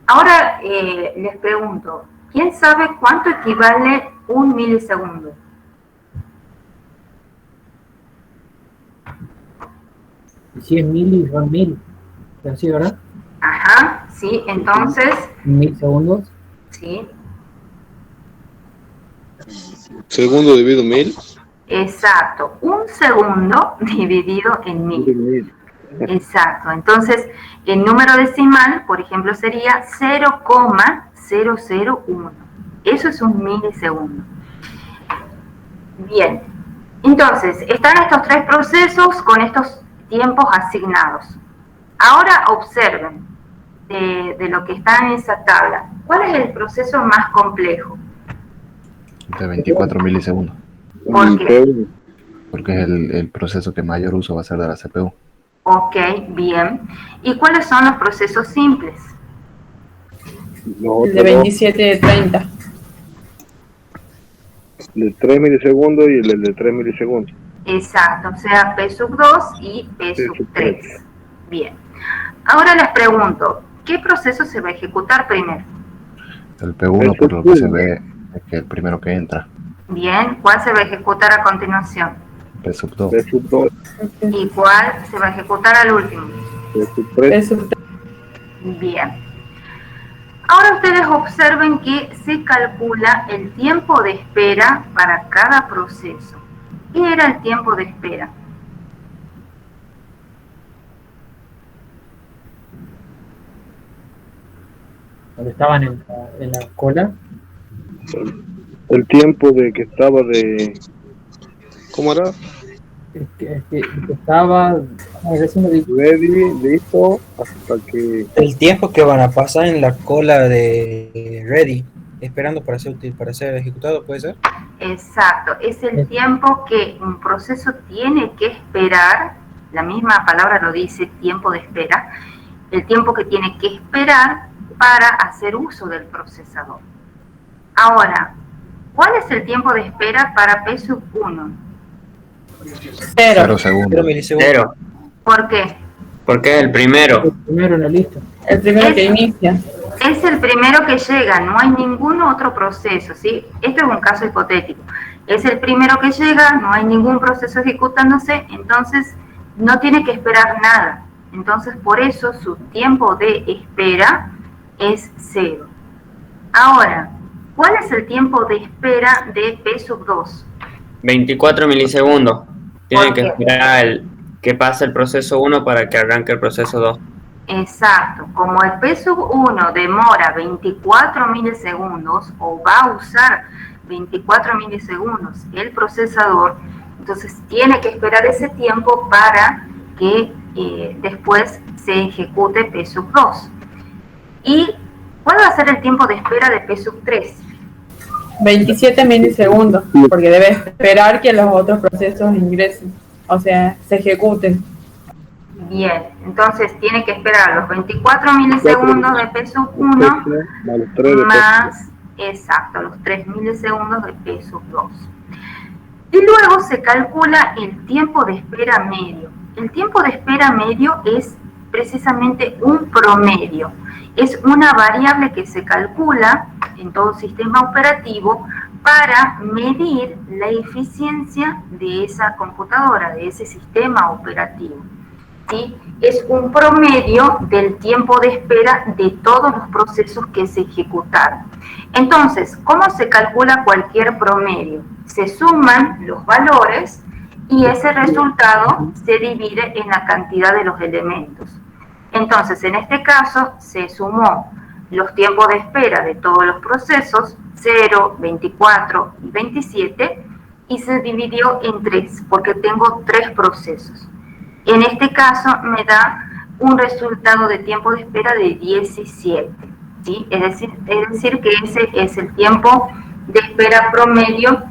Ahora les pregunto, ¿quién sabe cuánto equivale un milisegundo? Si es mil, son mil. ¿Así, verdad? Ajá, sí, entonces... 1000 segundos. Sí. Segundo dividido 1000. Exacto, un segundo dividido en 1000. Exacto, entonces el número decimal, por ejemplo, sería 0,001. Eso es un milisegundo. Bien, entonces están estos tres procesos con estos tiempos asignados. Ahora observen de lo que está en esa tabla. ¿Cuál es el proceso más complejo? De 24 milisegundos. ¿Por qué? Porque es el proceso que mayor uso va a ser de la CPU. Ok, bien. ¿Y cuáles son los procesos simples? El de 27 30. De 3 milisegundos y el de 3 milisegundos. Exacto, o sea, P2 y P3. Bien. Ahora les pregunto, ¿qué proceso se va a ejecutar primero? El P1, por lo que se ve, es que el primero que entra. Bien, ¿cuál se va a ejecutar a continuación? P2. ¿Y cuál se va a ejecutar al último? P3. Bien. Ahora ustedes observen que se calcula el tiempo de espera para cada proceso. ¿Qué era el tiempo de espera? Cuando estaban en la cola. El tiempo de que estaba de... ¿Cómo era? Que estaba Ready, listo, hasta que... El tiempo que van a pasar en la cola de ready, esperando para ser ejecutado, ¿puede ser? Exacto, es el tiempo que un proceso tiene que esperar, la misma palabra lo dice, tiempo de espera, el tiempo que tiene que esperar para hacer uso del procesador. Ahora, ¿cuál es el tiempo de espera para P1? 0 segundos. 0 milisegundos. 0. ¿Por qué? Porque es el primero. El primero en la lista. El primero que inicia. Es el primero que llega, no hay ningún otro proceso, ¿sí? Esto es un caso hipotético. Es el primero que llega, no hay ningún proceso ejecutándose, entonces no tiene que esperar nada. Entonces, por eso su tiempo de espera es 0. Ahora, ¿cuál es el tiempo de espera de P2? 24 milisegundos. Tiene ¿Por que qué? esperar que pase el proceso 1 para que arranque el proceso 2. Exacto, como el P1 demora 24 milisegundos o va a usar 24 milisegundos el procesador, entonces tiene que esperar ese tiempo para que después se ejecute P2. ¿Y cuál va a ser el tiempo de espera de P3? 27 milisegundos, porque debe esperar que los otros procesos ingresen, o sea, se ejecuten. Bien, entonces tiene que esperar los 24 milisegundos de P1 más, exacto, los 3 milisegundos de P2. Y luego se calcula el tiempo de espera medio. El tiempo de espera medio es precisamente un promedio. Es una variable que se calcula en todo sistema operativo para medir la eficiencia de esa computadora, de ese sistema operativo. ¿Sí? Es un promedio del tiempo de espera de todos los procesos que se ejecutaron. Entonces, ¿cómo se calcula cualquier promedio? Se suman los valores y ese resultado se divide en la cantidad de los elementos. Entonces, en este caso, se sumó los tiempos de espera de todos los procesos, 0, 24 y 27, y se dividió en 3, porque tengo 3 procesos. En este caso me da un resultado de tiempo de espera de 17, ¿sí? Es decir que ese es el tiempo de espera promedio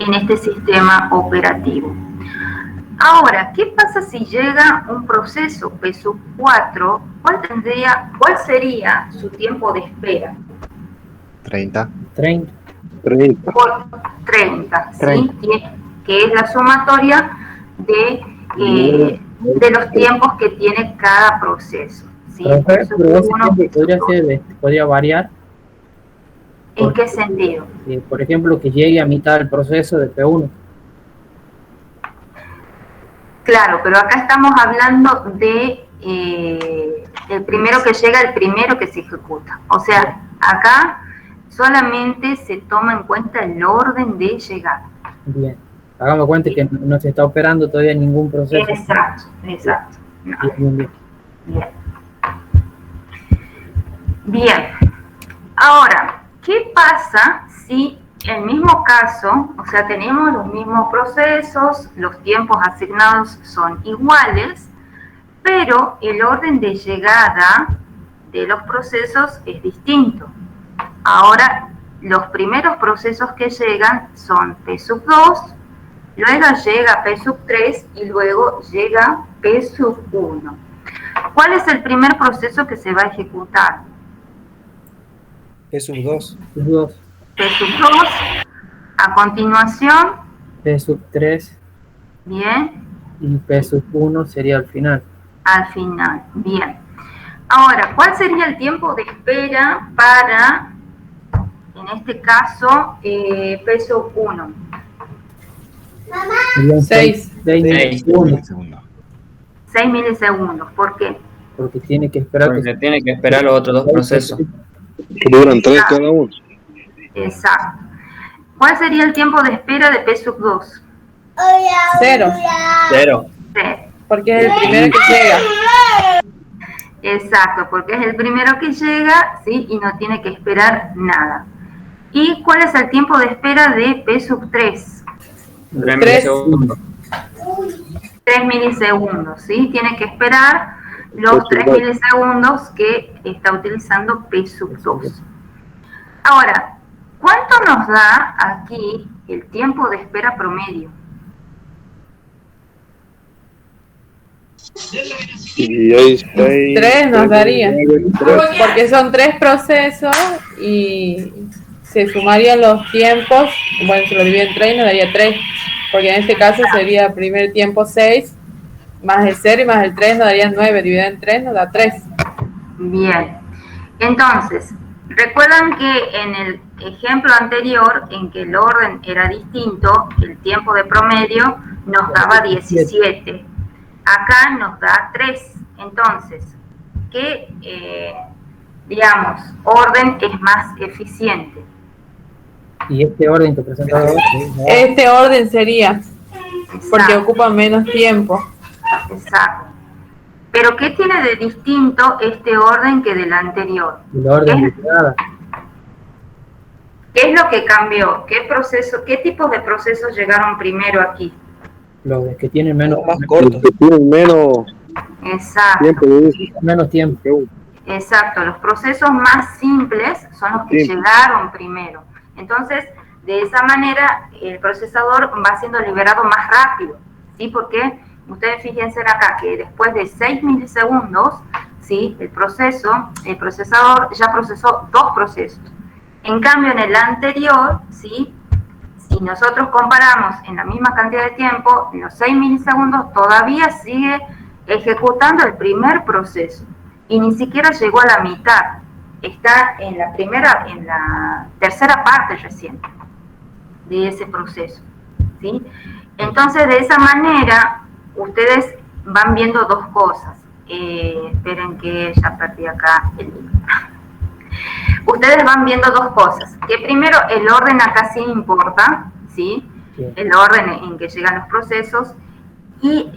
en este sistema operativo. Ahora, ¿qué pasa si llega un proceso P4? ¿Cuál sería su tiempo de espera? 30. 30. Por 30, ¿sí? Que es la sumatoria de los tiempos que tiene cada proceso, ¿sí? Pero ese tiempo podría variar. ¿En qué sentido? Por ejemplo, que llegue a mitad del proceso de P1. Claro, pero acá estamos hablando de el primero que llega, el primero que se ejecuta. O sea, acá solamente se toma en cuenta el orden de llegada. Bien. Hagamos cuenta que no se está operando todavía ningún proceso. Exacto. No. Bien. Bien. Ahora, ¿qué pasa si el mismo caso, o sea, tenemos los mismos procesos, los tiempos asignados son iguales, pero el orden de llegada de los procesos es distinto? Ahora, los primeros procesos que llegan son P2, luego llega P3 y luego llega P1. ¿Cuál es el primer proceso que se va a ejecutar? P2. P2. A continuación. P3. Bien. Y P1 sería al final. Al final, bien. Ahora, ¿cuál sería el tiempo de espera para, en este caso, P1? 6 milisegundos. 6 milisegundos. ¿Por qué? Porque tiene que esperar. Porque tiene que esperar los otros dos procesos. Que duran 3 cada uno. Exacto. ¿Cuál sería el tiempo de espera de P2? 0. Porque es el primero que llega. Exacto, porque es el primero que llega, ¿sí? Y no tiene que esperar nada. ¿Y cuál es el tiempo de espera de P3? 3 milisegundos. 3 3 milisegundos, ¿sí? Tiene que esperar los 3 milisegundos que está utilizando P sub 2. Ahora, ¿cuánto nos da aquí el tiempo de espera promedio? Y ahí 3 nos daría, porque son 3 procesos y se sumarían los tiempos, bueno, se lo divide en 3 nos daría 3, porque en este caso sería primer tiempo 6, más el 0 y más el 3 nos daría 9, dividido en 3 nos da 3. Bien, entonces, recuerdan que en el ejemplo anterior, en que el orden era distinto, el tiempo de promedio nos daba 17. Acá nos da 3. Entonces, ¿qué, digamos, orden es más eficiente? Y este orden que presentaba Este orden sería, porque Exacto. ocupa menos tiempo. Exacto. Pero ¿qué tiene de distinto este orden que del anterior? el orden de llegada. ¿Qué es lo que cambió? ¿Qué tipos de procesos llegaron primero aquí? Los que tienen menos, Más corto. que tienen menos Exacto. tiempo de uso. menos tiempo. Exacto, los procesos más simples son los que llegaron primero. Entonces, de esa manera, el procesador va siendo liberado más rápido, ¿sí? Porque ustedes fíjense acá que después de 6 milisegundos, ¿sí? El procesador ya procesó 2 procesos. En cambio, en el anterior, ¿sí? Si nosotros comparamos en la misma cantidad de tiempo, en los 6 milisegundos todavía sigue ejecutando el primer proceso y ni siquiera llegó a la mitad, está en la tercera parte recién de ese proceso, ¿sí? Entonces, de esa manera, ustedes van viendo 2 cosas. Esperen que ya perdí acá el libro. Ustedes van viendo 2 cosas, que primero el orden acá sí importa, ¿sí? El orden en que llegan los procesos, y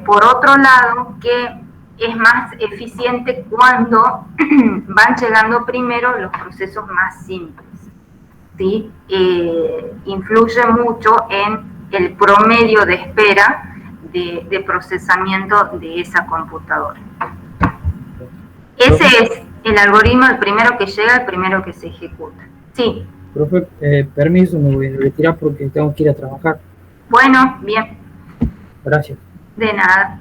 por otro lado, que es más eficiente cuando van llegando primero los procesos más simples, ¿sí? Influye mucho en el promedio de espera de procesamiento de esa computadora. Ese es el algoritmo, el primero que llega, el primero que se ejecuta. Sí. Profe, permiso, me voy a retirar porque tengo que ir a trabajar. Bueno, bien. Gracias. De nada.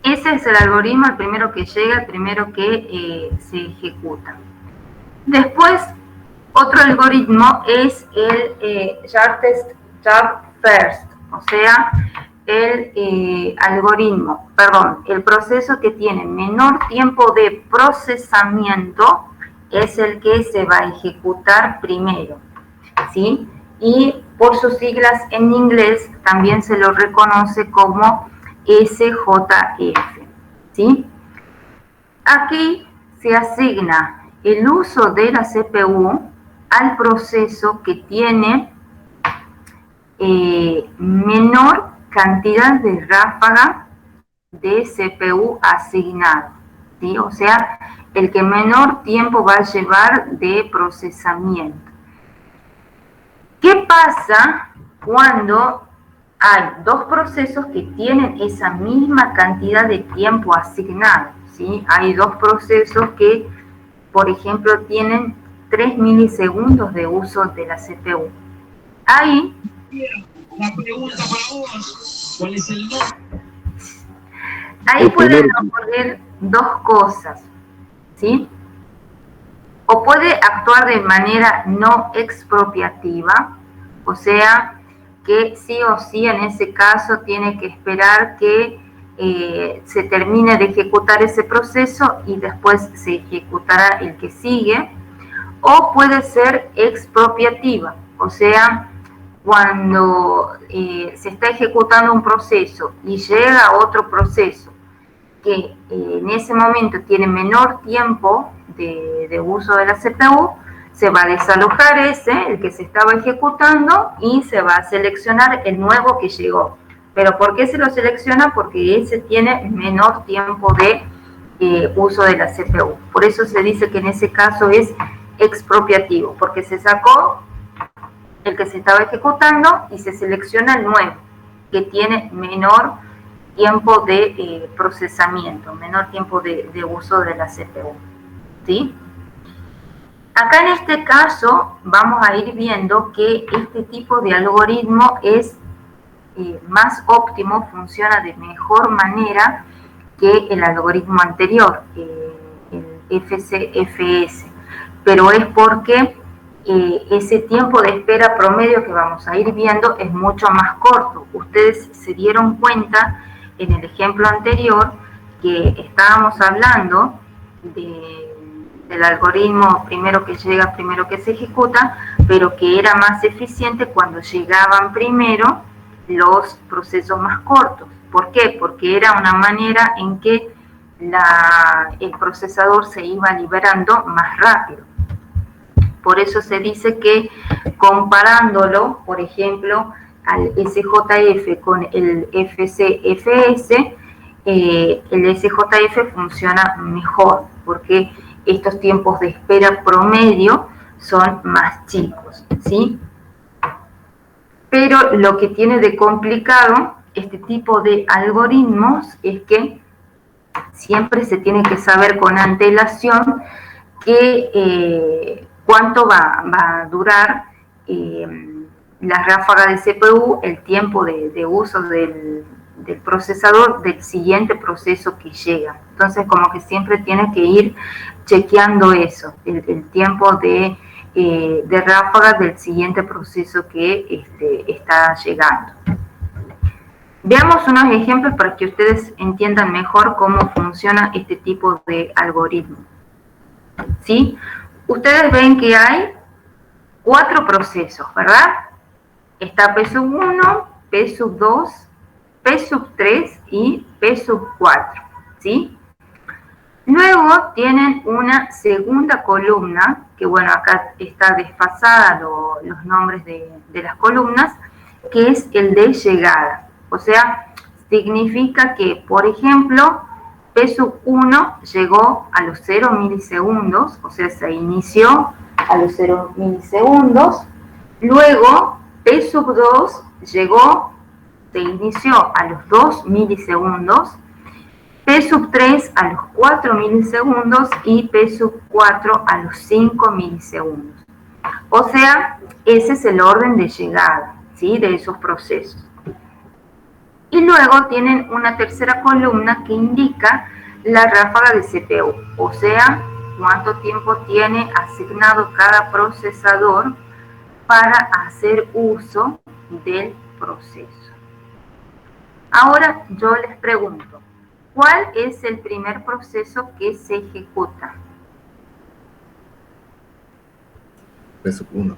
Ese es el algoritmo, el primero que llega, el primero que se ejecuta. Después, otro algoritmo es el Start First, o sea, el proceso que tiene menor tiempo de procesamiento es el que se va a ejecutar primero, ¿sí? Y por sus siglas en inglés también se lo reconoce como SJF, ¿sí? Aquí se asigna el uso de la CPU al proceso que tiene menor cantidad de ráfaga de CPU asignado, ¿sí? O sea, el que menor tiempo va a llevar de procesamiento. ¿Qué pasa cuando hay 2 procesos que tienen esa misma cantidad de tiempo asignado, ¿sí? Hay 2 procesos que, por ejemplo, tienen 3 milisegundos de uso de la CPU. Ahí, la pregunta para vos, ¿cuál es el nombre? Ahí pueden ocurrir 2 cosas, ¿sí? O puede actuar de manera no expropiativa, o sea, que sí o sí en ese caso tiene que esperar que se termine de ejecutar ese proceso y después se ejecutará el que sigue, o puede ser expropiativa, o sea, cuando se está ejecutando un proceso y llega otro proceso que en ese momento tiene menor tiempo de uso de la CPU, se va a desalojar el que se estaba ejecutando y se va a seleccionar el nuevo que llegó. ¿Pero por qué se lo selecciona? Porque ese tiene menor tiempo de uso de la CPU. Por eso se dice que en ese caso es expropiativo, porque se sacó el que se estaba ejecutando y se selecciona el nuevo, que tiene menor tiempo de procesamiento, menor tiempo de uso de la CPU, ¿sí? Acá en este caso vamos a ir viendo que este tipo de algoritmo es más óptimo, funciona de mejor manera que el algoritmo anterior, el FCFS, pero es porque ese tiempo de espera promedio que vamos a ir viendo es mucho más corto. Ustedes se dieron cuenta en el ejemplo anterior que estábamos hablando del algoritmo primero que llega, primero que se ejecuta, pero que era más eficiente cuando llegaban primero los procesos más cortos. ¿Por qué? Porque era una manera en que el procesador se iba liberando más rápido. Por eso se dice que comparándolo, por ejemplo, al SJF con el FCFS, el SJF funciona mejor, porque estos tiempos de espera promedio son más chicos, ¿sí? Pero lo que tiene de complicado este tipo de algoritmos es que siempre se tiene que saber con antelación cuánto va a durar la ráfaga de CPU, el tiempo de uso del procesador del siguiente proceso que llega. Entonces, como que siempre tiene que ir chequeando eso, el tiempo de ráfaga del siguiente proceso que está llegando. Veamos unos ejemplos para que ustedes entiendan mejor cómo funciona este tipo de algoritmo. ¿Sí? Ustedes ven que hay 4 procesos, ¿verdad? Está P1, P2, P3 y P4, ¿sí? Luego tienen una segunda columna, que bueno, acá está desfasada los nombres de las columnas, que es el de llegada. O sea, significa que, por ejemplo, P1 llegó a los 0 milisegundos, o sea, se inició a los 0 milisegundos. Luego, P2 se inició a los 2 milisegundos. P3 a los 4 milisegundos y P4 a los 5 milisegundos. O sea, ese es el orden de llegada, ¿sí?, de esos procesos. Y luego tienen una tercera columna que indica la ráfaga de CPU, o sea, cuánto tiempo tiene asignado cada procesador para hacer uso del proceso. Ahora yo les pregunto, ¿cuál es el primer proceso que se ejecuta? P1.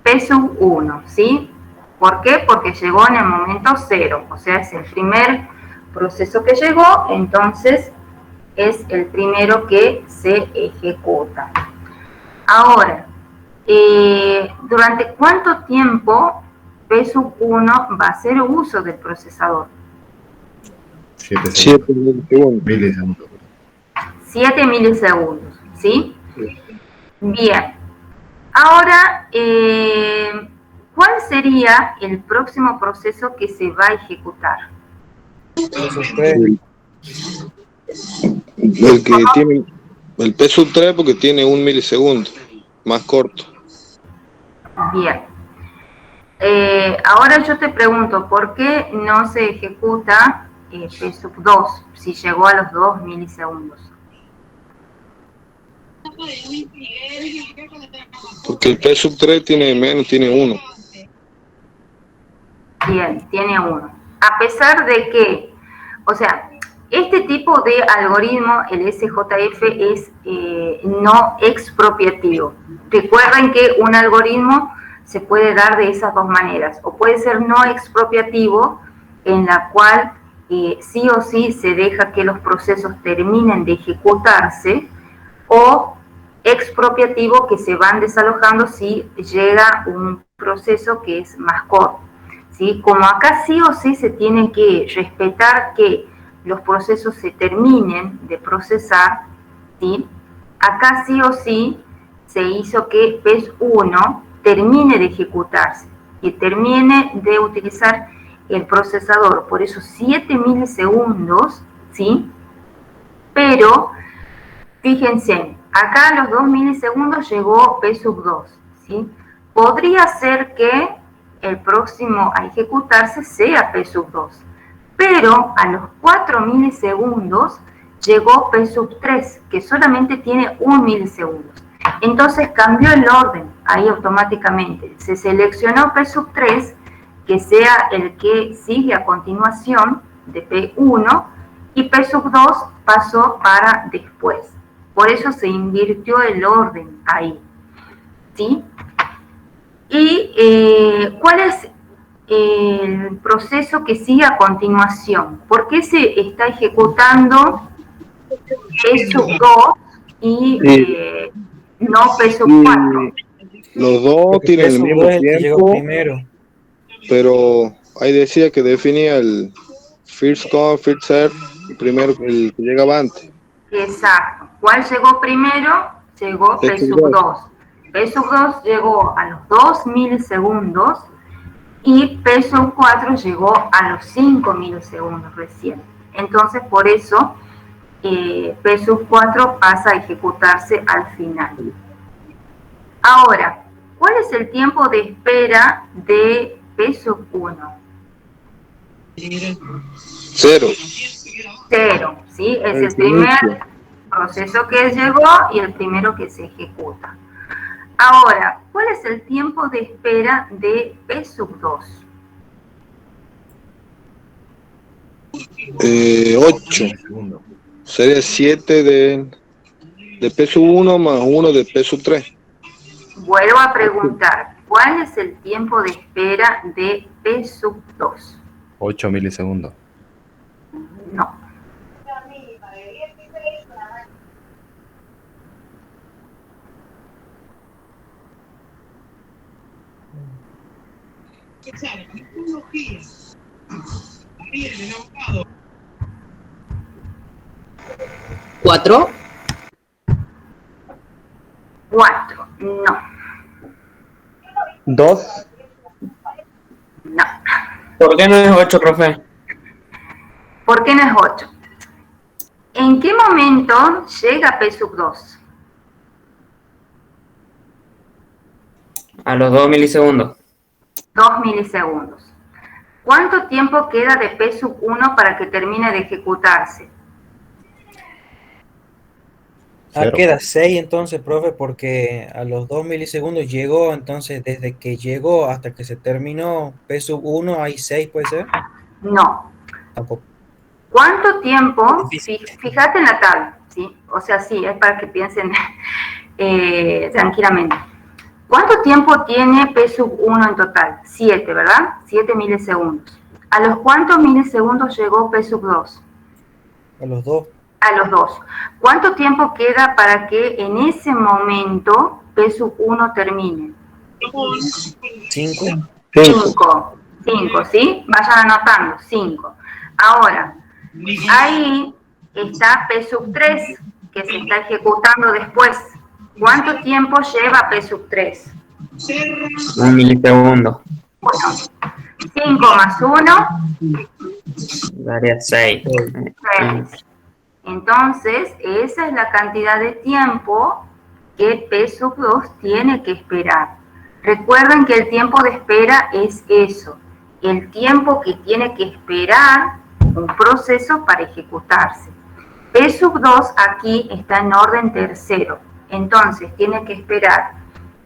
P1, ¿sí? ¿Por qué? Porque llegó en el momento 0, o sea, es el primer proceso que llegó, entonces es el primero que se ejecuta. Ahora, ¿durante cuánto tiempo P1 va a hacer uso del procesador? 7 milisegundos. 7 milisegundos, ¿sí? Bien. Ahora, ¿cuál sería el próximo proceso que se va a ejecutar? El que tiene el P3 porque tiene 1 milisegundo, más corto. Bien. Ahora yo te pregunto, ¿por qué no se ejecuta P2 si llegó a los 2 milisegundos? Porque el P3 tiene menos, tiene 1. Bien, tiene 1. A pesar de que, o sea, este tipo de algoritmo, el SJF, es no expropiativo. Recuerden que un algoritmo se puede dar de esas dos maneras, o puede ser no expropiativo, en la cual sí o sí se deja que los procesos terminen de ejecutarse, o expropiativo, que se van desalojando si llega un proceso que es más corto, ¿sí? Como acá sí o sí se tiene que respetar que los procesos se terminen de procesar, ¿sí? Acá sí o sí se hizo que P1 termine de ejecutarse, que termine de utilizar el procesador por esos 7 milisegundos, ¿sí? Pero, fíjense, acá a los 2 milisegundos llegó P sub 2, ¿sí? Podría ser que el próximo a ejecutarse sea P sub 2, pero a los 4 milisegundos llegó P sub 3, que solamente tiene 1 milisegundo. Entonces cambió el orden ahí automáticamente. Se seleccionó P sub 3, que sea el que sigue a continuación de P1, y P sub 2 pasó para después. Por eso se invirtió el orden ahí, ¿sí? ¿Y cuál es el proceso que sigue a continuación? ¿Por qué se está ejecutando P sub 2 y no P sub 4? Los dos Porque tienen el P sub mismo 2 es el que llegó tiempo, primero. pero ahí decía que definía el first come, first serve, el primero, el que llegaba antes. Exacto. ¿Cuál llegó primero? Llegó P sub 2. P sub 2 llegó a los 2 milisegundos y P sub 4 llegó a los 5 milisegundos recién. Entonces, por eso, P sub 4 pasa a ejecutarse al final. Ahora, ¿cuál es el tiempo de espera de P sub 1? 0. 0, ¿sí? Es el primer proceso que llegó y el primero que se ejecuta. Ahora, ¿cuál es el tiempo de espera de P sub 2? 8. Sería 7 de P sub 1 más 1 de P sub 3. Vuelvo a preguntar, ¿cuál es el tiempo de espera de P sub 2? 8 milisegundos. No. ¿4? 4, no. 2. No. ¿Por qué no es 8, profe? ¿Por qué no es 8? ¿En qué momento llega P sub 2? A los 2 milisegundos. 2 milisegundos. ¿Cuánto tiempo queda de P sub 1 para que termine de ejecutarse? Queda 6 entonces, profe, porque a los 2 milisegundos llegó, entonces desde que llegó hasta que se terminó P sub 1 hay 6, ¿puede ser? No. Tampoco. ¿Cuánto tiempo? Fíjate en la tabla, ¿sí? O sea, sí, es para que piensen tranquilamente. ¿Cuánto tiempo tiene P sub 1 en total? 7, ¿verdad? 7 milisegundos. ¿A los cuántos milisegundos llegó P sub 2? A los 2. A los 2. ¿Cuánto tiempo queda para que en ese momento P sub 1 termine? 5. 5, ¿sí? Vayan anotando, 5. Ahora, ahí está P sub 3, que se está ejecutando después. ¿Cuánto tiempo lleva P sub 3? 1 milisegundo. Bueno, 5 más 1. Daría 6. 6. Entonces, esa es la cantidad de tiempo que P sub 2 tiene que esperar. Recuerden que el tiempo de espera es eso, el tiempo que tiene que esperar un proceso para ejecutarse. P sub 2 aquí está en orden tercero, entonces tiene que esperar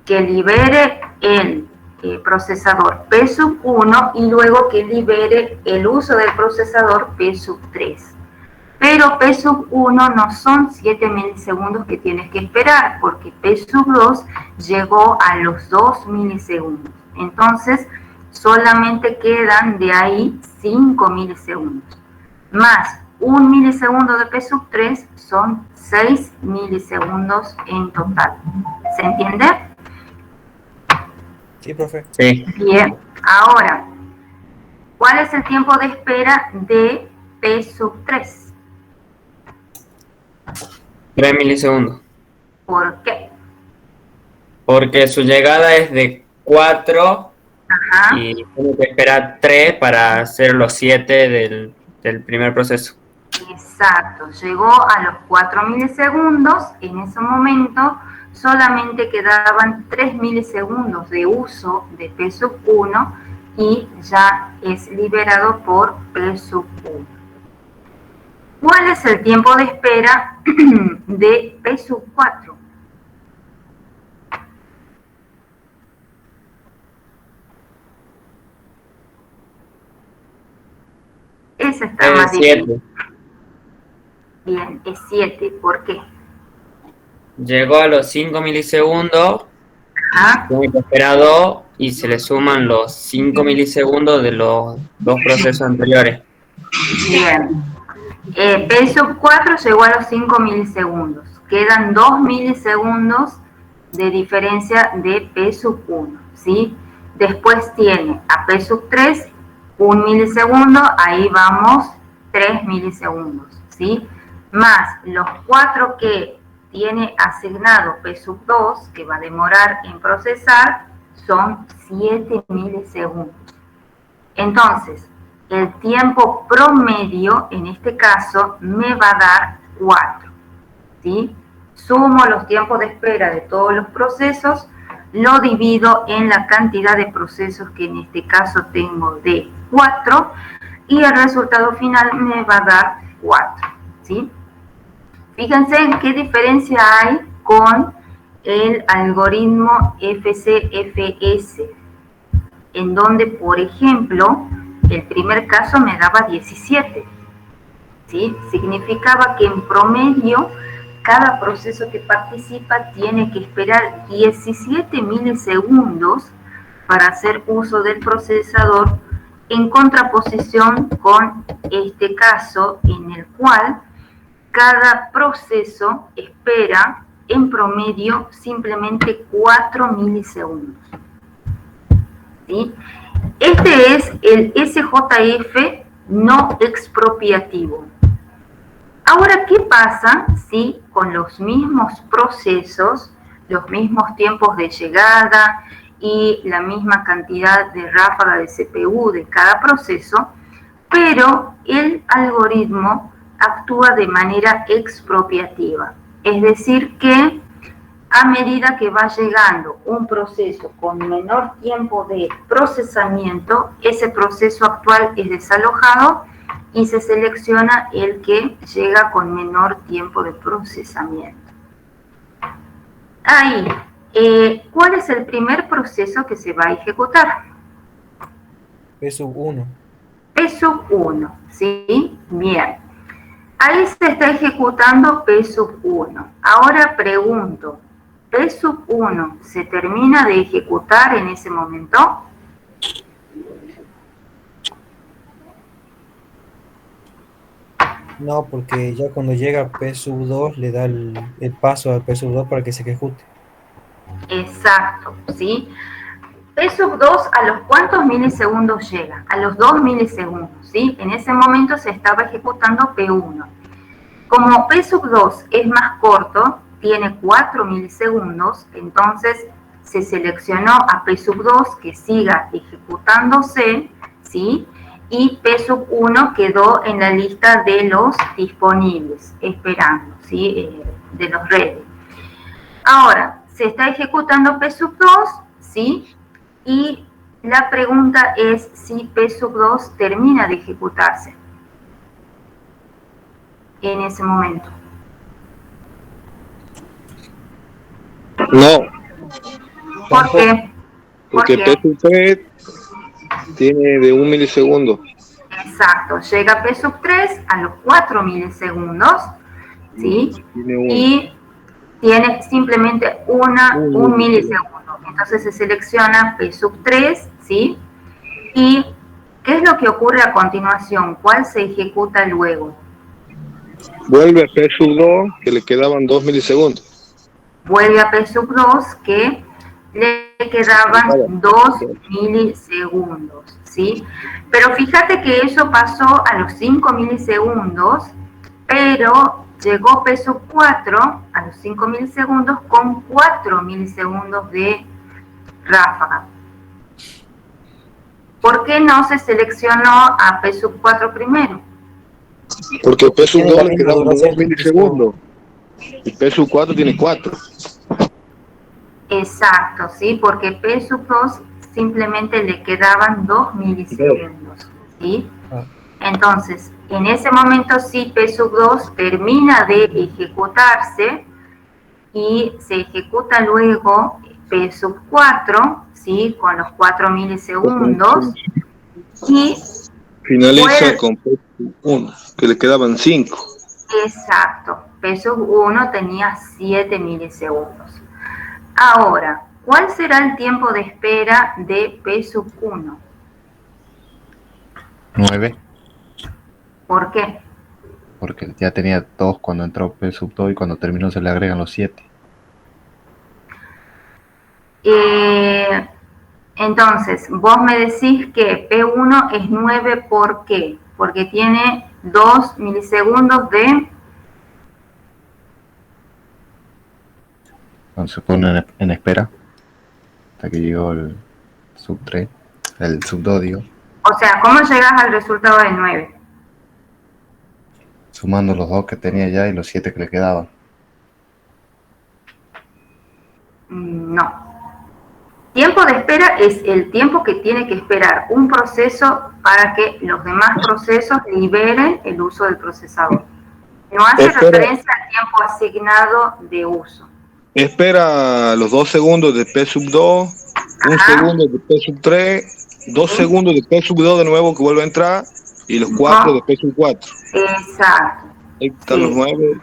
que libere el procesador P sub 1 y luego que libere el uso del procesador P sub 3. Pero P sub 1 no son 7 milisegundos que tienes que esperar, porque P sub 2 llegó a los 2 milisegundos. Entonces, solamente quedan de ahí 5 milisegundos. Más 1 milisegundo de P sub 3 son 6 milisegundos en total. ¿Se entiende? Sí, profe. Sí. Bien. Ahora, ¿cuál es el tiempo de espera de P sub 3? 3 milisegundos. ¿Por qué? Porque su llegada es de 4 Ajá. y tengo que esperar 3 para hacer los 7 del primer proceso. Exacto, llegó a los 4 milisegundos, en ese momento solamente quedaban 3 milisegundos de uso de P sub 1 y ya es liberado por P sub 1. ¿Cuál es el tiempo de espera de P sub 4? Ese está más difícil. Bien, es 7. ¿Por qué? Llegó a los 5 milisegundos, tiene que esperar 2 y se le suman los 5 milisegundos de los 2 procesos anteriores. Bien. P sub 4 llegó a los 5 milisegundos. Quedan 2 milisegundos de diferencia de P sub 1, ¿sí? Después tiene a P sub 3 1 milisegundo, ahí vamos 3 milisegundos, ¿sí? Más los 4 que tiene asignado P sub 2, que va a demorar en procesar, son 7 milisegundos. Entonces, el tiempo promedio, en este caso, me va a dar 4, ¿sí? Sumo los tiempos de espera de todos los procesos, lo divido en la cantidad de procesos que en este caso tengo de 4 y el resultado final me va a dar 4, ¿sí? Fíjense en qué diferencia hay con el algoritmo FCFS, en donde, por ejemplo, el primer caso me daba 17, ¿sí? Significaba que en promedio cada proceso que participa tiene que esperar 17 milisegundos para hacer uso del procesador, en contraposición con este caso en el cual cada proceso espera en promedio simplemente 4 milisegundos. ¿Sí? Este es el SJF no expropiativo. Ahora, ¿qué pasa si con los mismos procesos, los mismos tiempos de llegada y la misma cantidad de ráfaga de CPU de cada proceso, pero el algoritmo actúa de manera expropiativa? Es decir, que a medida que va llegando un proceso con menor tiempo de procesamiento, ese proceso actual es desalojado y se selecciona el que llega con menor tiempo de procesamiento. Ahí, ¿cuál es el primer proceso que se va a ejecutar? P sub 1. P sub 1, ¿sí? Bien. Ahí se está ejecutando P sub 1. Ahora pregunto, ¿P sub 1 se termina de ejecutar en ese momento? No, porque ya cuando llega P sub 2 le da el paso al P sub 2 para que se ejecute. Exacto, ¿sí? P sub 2, ¿a los cuántos milisegundos llega? A los 2 milisegundos, ¿sí? En ese momento se estaba ejecutando P1. Como P sub 2 es más corto, tiene 4 milisegundos, entonces se seleccionó a P sub 2 que siga ejecutándose, ¿sí? Y P sub 1 quedó en la lista de los disponibles, esperando, ¿sí? De los ready. Ahora, se está ejecutando P sub 2, ¿sí? Y la pregunta es si P sub 2 termina de ejecutarse en ese momento. No. ¿Por qué? Porque P sub 3 tiene de 1 milisegundo. Exacto, llega P sub 3 a los 4 milisegundos, ¿sí? Y tiene simplemente un milisegundo. Entonces se selecciona P sub 3, ¿sí? ¿Y qué es lo que ocurre a continuación? ¿Cuál se ejecuta luego? Vuelve a P sub 2, que le quedaban 2 milisegundos. Vuelve a P sub 2, que le quedaban 2 milisegundos, ¿sí? Pero fíjate que eso pasó a los 5 milisegundos, pero llegó P sub 4 a los 5 milisegundos con 4 milisegundos de ráfaga. ¿por qué no se seleccionó a P sub 4 primero? Porque P sub 2 le quedaban 2 milisegundos. Y P sub 4 tiene 4. Exacto, ¿sí? Porque P sub 2 simplemente le quedaban 2 milisegundos, ¿sí? Entonces, en ese momento sí P sub 2 termina de ejecutarse y se ejecuta luego P sub 4, ¿sí? Con los 4 milisegundos y finaliza con P sub 1, que le quedaban 5. Exacto, P sub 1 tenía 7 milisegundos. Ahora, ¿cuál será el tiempo de espera de P sub 1? 9. ¿Por qué? Porque ya tenía 2 cuando entró P sub 2 y cuando terminó se le agregan los 7. Entonces, vos me decís que P1 es 9, ¿por qué? Porque tiene 2 milisegundos de... Entonces se pone en espera hasta que llegó el sub 3, el sub 2, digo. O sea, ¿cómo llegas al resultado de 9? Sumando los 2 que tenía ya y los 7 que le quedaban. No. Tiempo de espera es el tiempo que tiene que esperar un proceso para que los demás procesos liberen el uso del procesador. No hace referencia al tiempo asignado de uso. Espera los 2 segundos de P sub 2, 1 segundo de P sub 3, 2 segundos de P sub 2 de nuevo que vuelve a entrar y los 4 de P sub 4. Exacto. Ahí están los 9.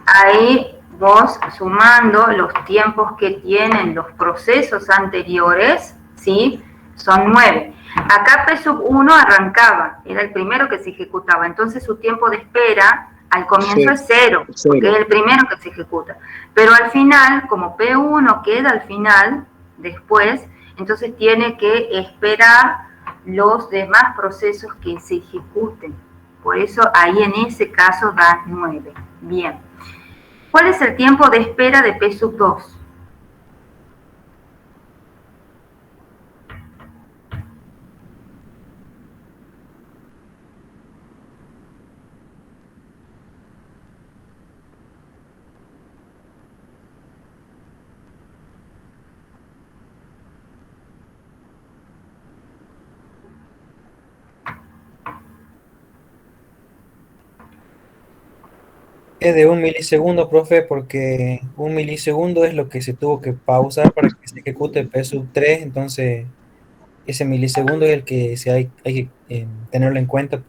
Ahí vos sumando los tiempos que tienen los procesos anteriores, ¿sí? Son 9. Acá P sub 1 arrancaba, era el primero que se ejecutaba, entonces su tiempo de espera al comienzo es 0, porque es el primero que se ejecuta. Pero al final, como P1 queda al final, después, entonces tiene que esperar los demás procesos que se ejecuten. Por eso ahí en ese caso da 9. Bien. ¿Cuál es el tiempo de espera de P sub 2? Es de 1 milisegundo, profe, porque 1 milisegundo es lo que se tuvo que pausar para que se ejecute P sub 3, entonces ese milisegundo es el que hay que tenerlo en cuenta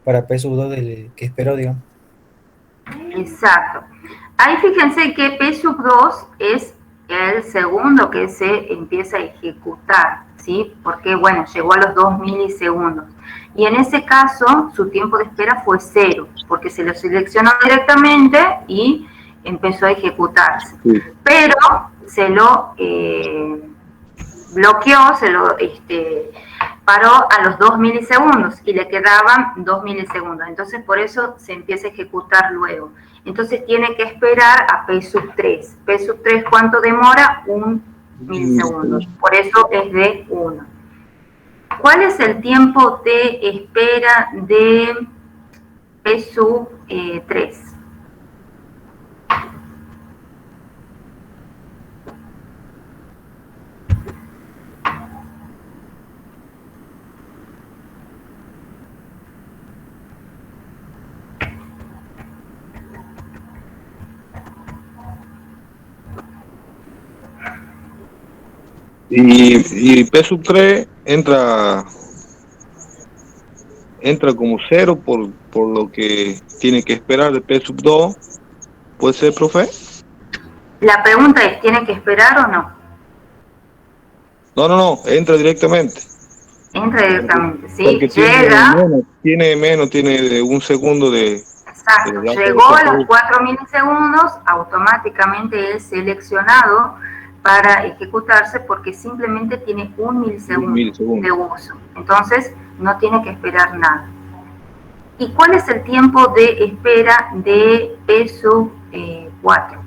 para P sub 2 del que esperó, digamos. Exacto. Ahí fíjense que P sub 2 es el segundo que se empieza a ejecutar, ¿sí? Porque, bueno, llegó a los 2 milisegundos. Y en ese caso, su tiempo de espera fue 0, porque se lo seleccionó directamente y empezó a ejecutarse. Sí. Pero se lo bloqueó, se lo paró a los 2 milisegundos y le quedaban 2 milisegundos. Entonces, por eso se empieza a ejecutar luego. Entonces, tiene que esperar a P sub 3. P sub 3, ¿cuánto demora? 1 milisegundo. Por eso es de 1. ¿Cuál es el tiempo de espera de P sub 3? Y P sub 3 entra como 0 por lo que tiene que esperar de P sub 2. ¿Puede ser, profe? La pregunta es, ¿tiene que esperar o no? No, entra directamente. Entra directamente, sí. Porque llega. Tiene menos, tiene 1 segundo de... Exacto, llegó a los 4 milisegundos, automáticamente es seleccionado para ejecutarse porque simplemente tiene 1 milisegundo de uso. Entonces, no tiene que esperar nada. ¿Y cuál es el tiempo de espera de P sub 4?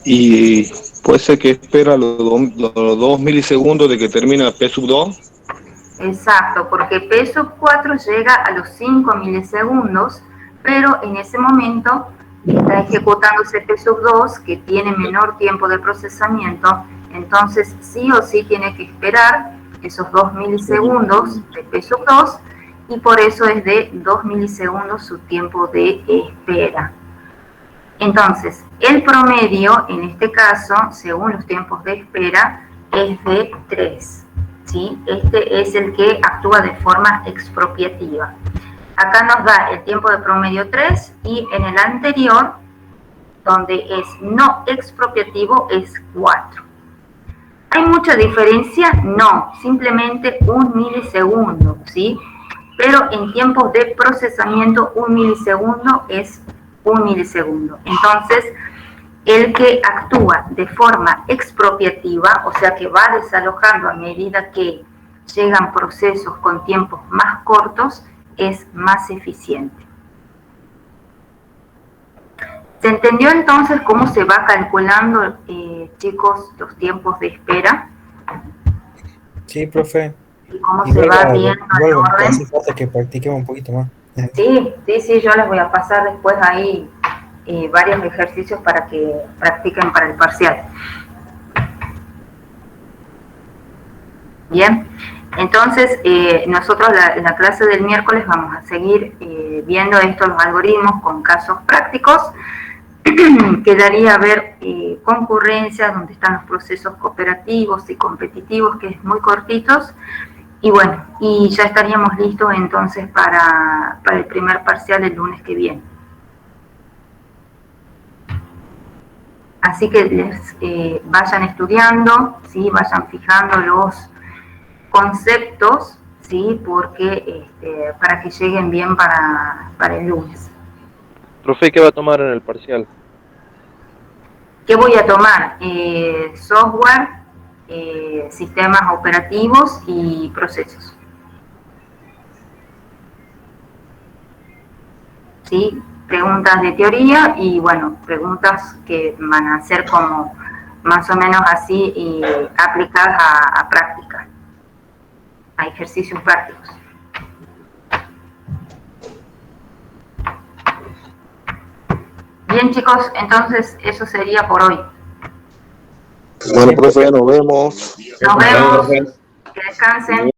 Y puede ser que espera los 2 milisegundos de que termina P sub 2. Exacto, porque P sub 4 llega a los 5 milisegundos, pero en ese momento está ejecutándose P sub 2, que tiene menor tiempo de procesamiento, entonces sí o sí tiene que esperar esos 2 milisegundos de P sub 2, y por eso es de 2 milisegundos su tiempo de espera. Entonces, el promedio, en este caso, según los tiempos de espera, es de 3. ¿Sí? Este es el que actúa de forma expropiativa. Acá nos da el tiempo de promedio 3 y en el anterior, donde es no expropiativo, es 4. ¿Hay mucha diferencia? No, simplemente 1 milisegundo, ¿sí? Pero en tiempos de procesamiento, 1 milisegundo es 1 milisegundo. Entonces, el que actúa de forma expropiativa, o sea que va desalojando a medida que llegan procesos con tiempos más cortos, es más eficiente. ¿Se entendió entonces cómo se va calculando, chicos, los tiempos de espera? Sí, profe. ¿Y cómo se va viendo el orden? Hace falta que practiquemos un poquito más. Sí, yo les voy a pasar después ahí varios ejercicios para que practiquen para el parcial. Bien, entonces nosotros en la clase del miércoles vamos a seguir viendo estos los algoritmos con casos prácticos. Quedaría ver concurrencias, donde están los procesos cooperativos y competitivos, que es muy cortitos. Y bueno, y ya estaríamos listos entonces para el primer parcial el lunes que viene. Así que vayan estudiando, ¿sí? Vayan fijando los conceptos, ¿sí? Porque para que lleguen bien para el lunes. Profe, ¿qué va a tomar en el parcial? ¿Qué voy a tomar? Software, sistemas operativos y procesos. ¿Sí? Preguntas de teoría y, bueno, preguntas que van a ser como más o menos así y aplicadas a práctica, a ejercicios prácticos. Bien, chicos, entonces eso sería por hoy. Bueno, profe, nos vemos. Nos vemos. Que descansen.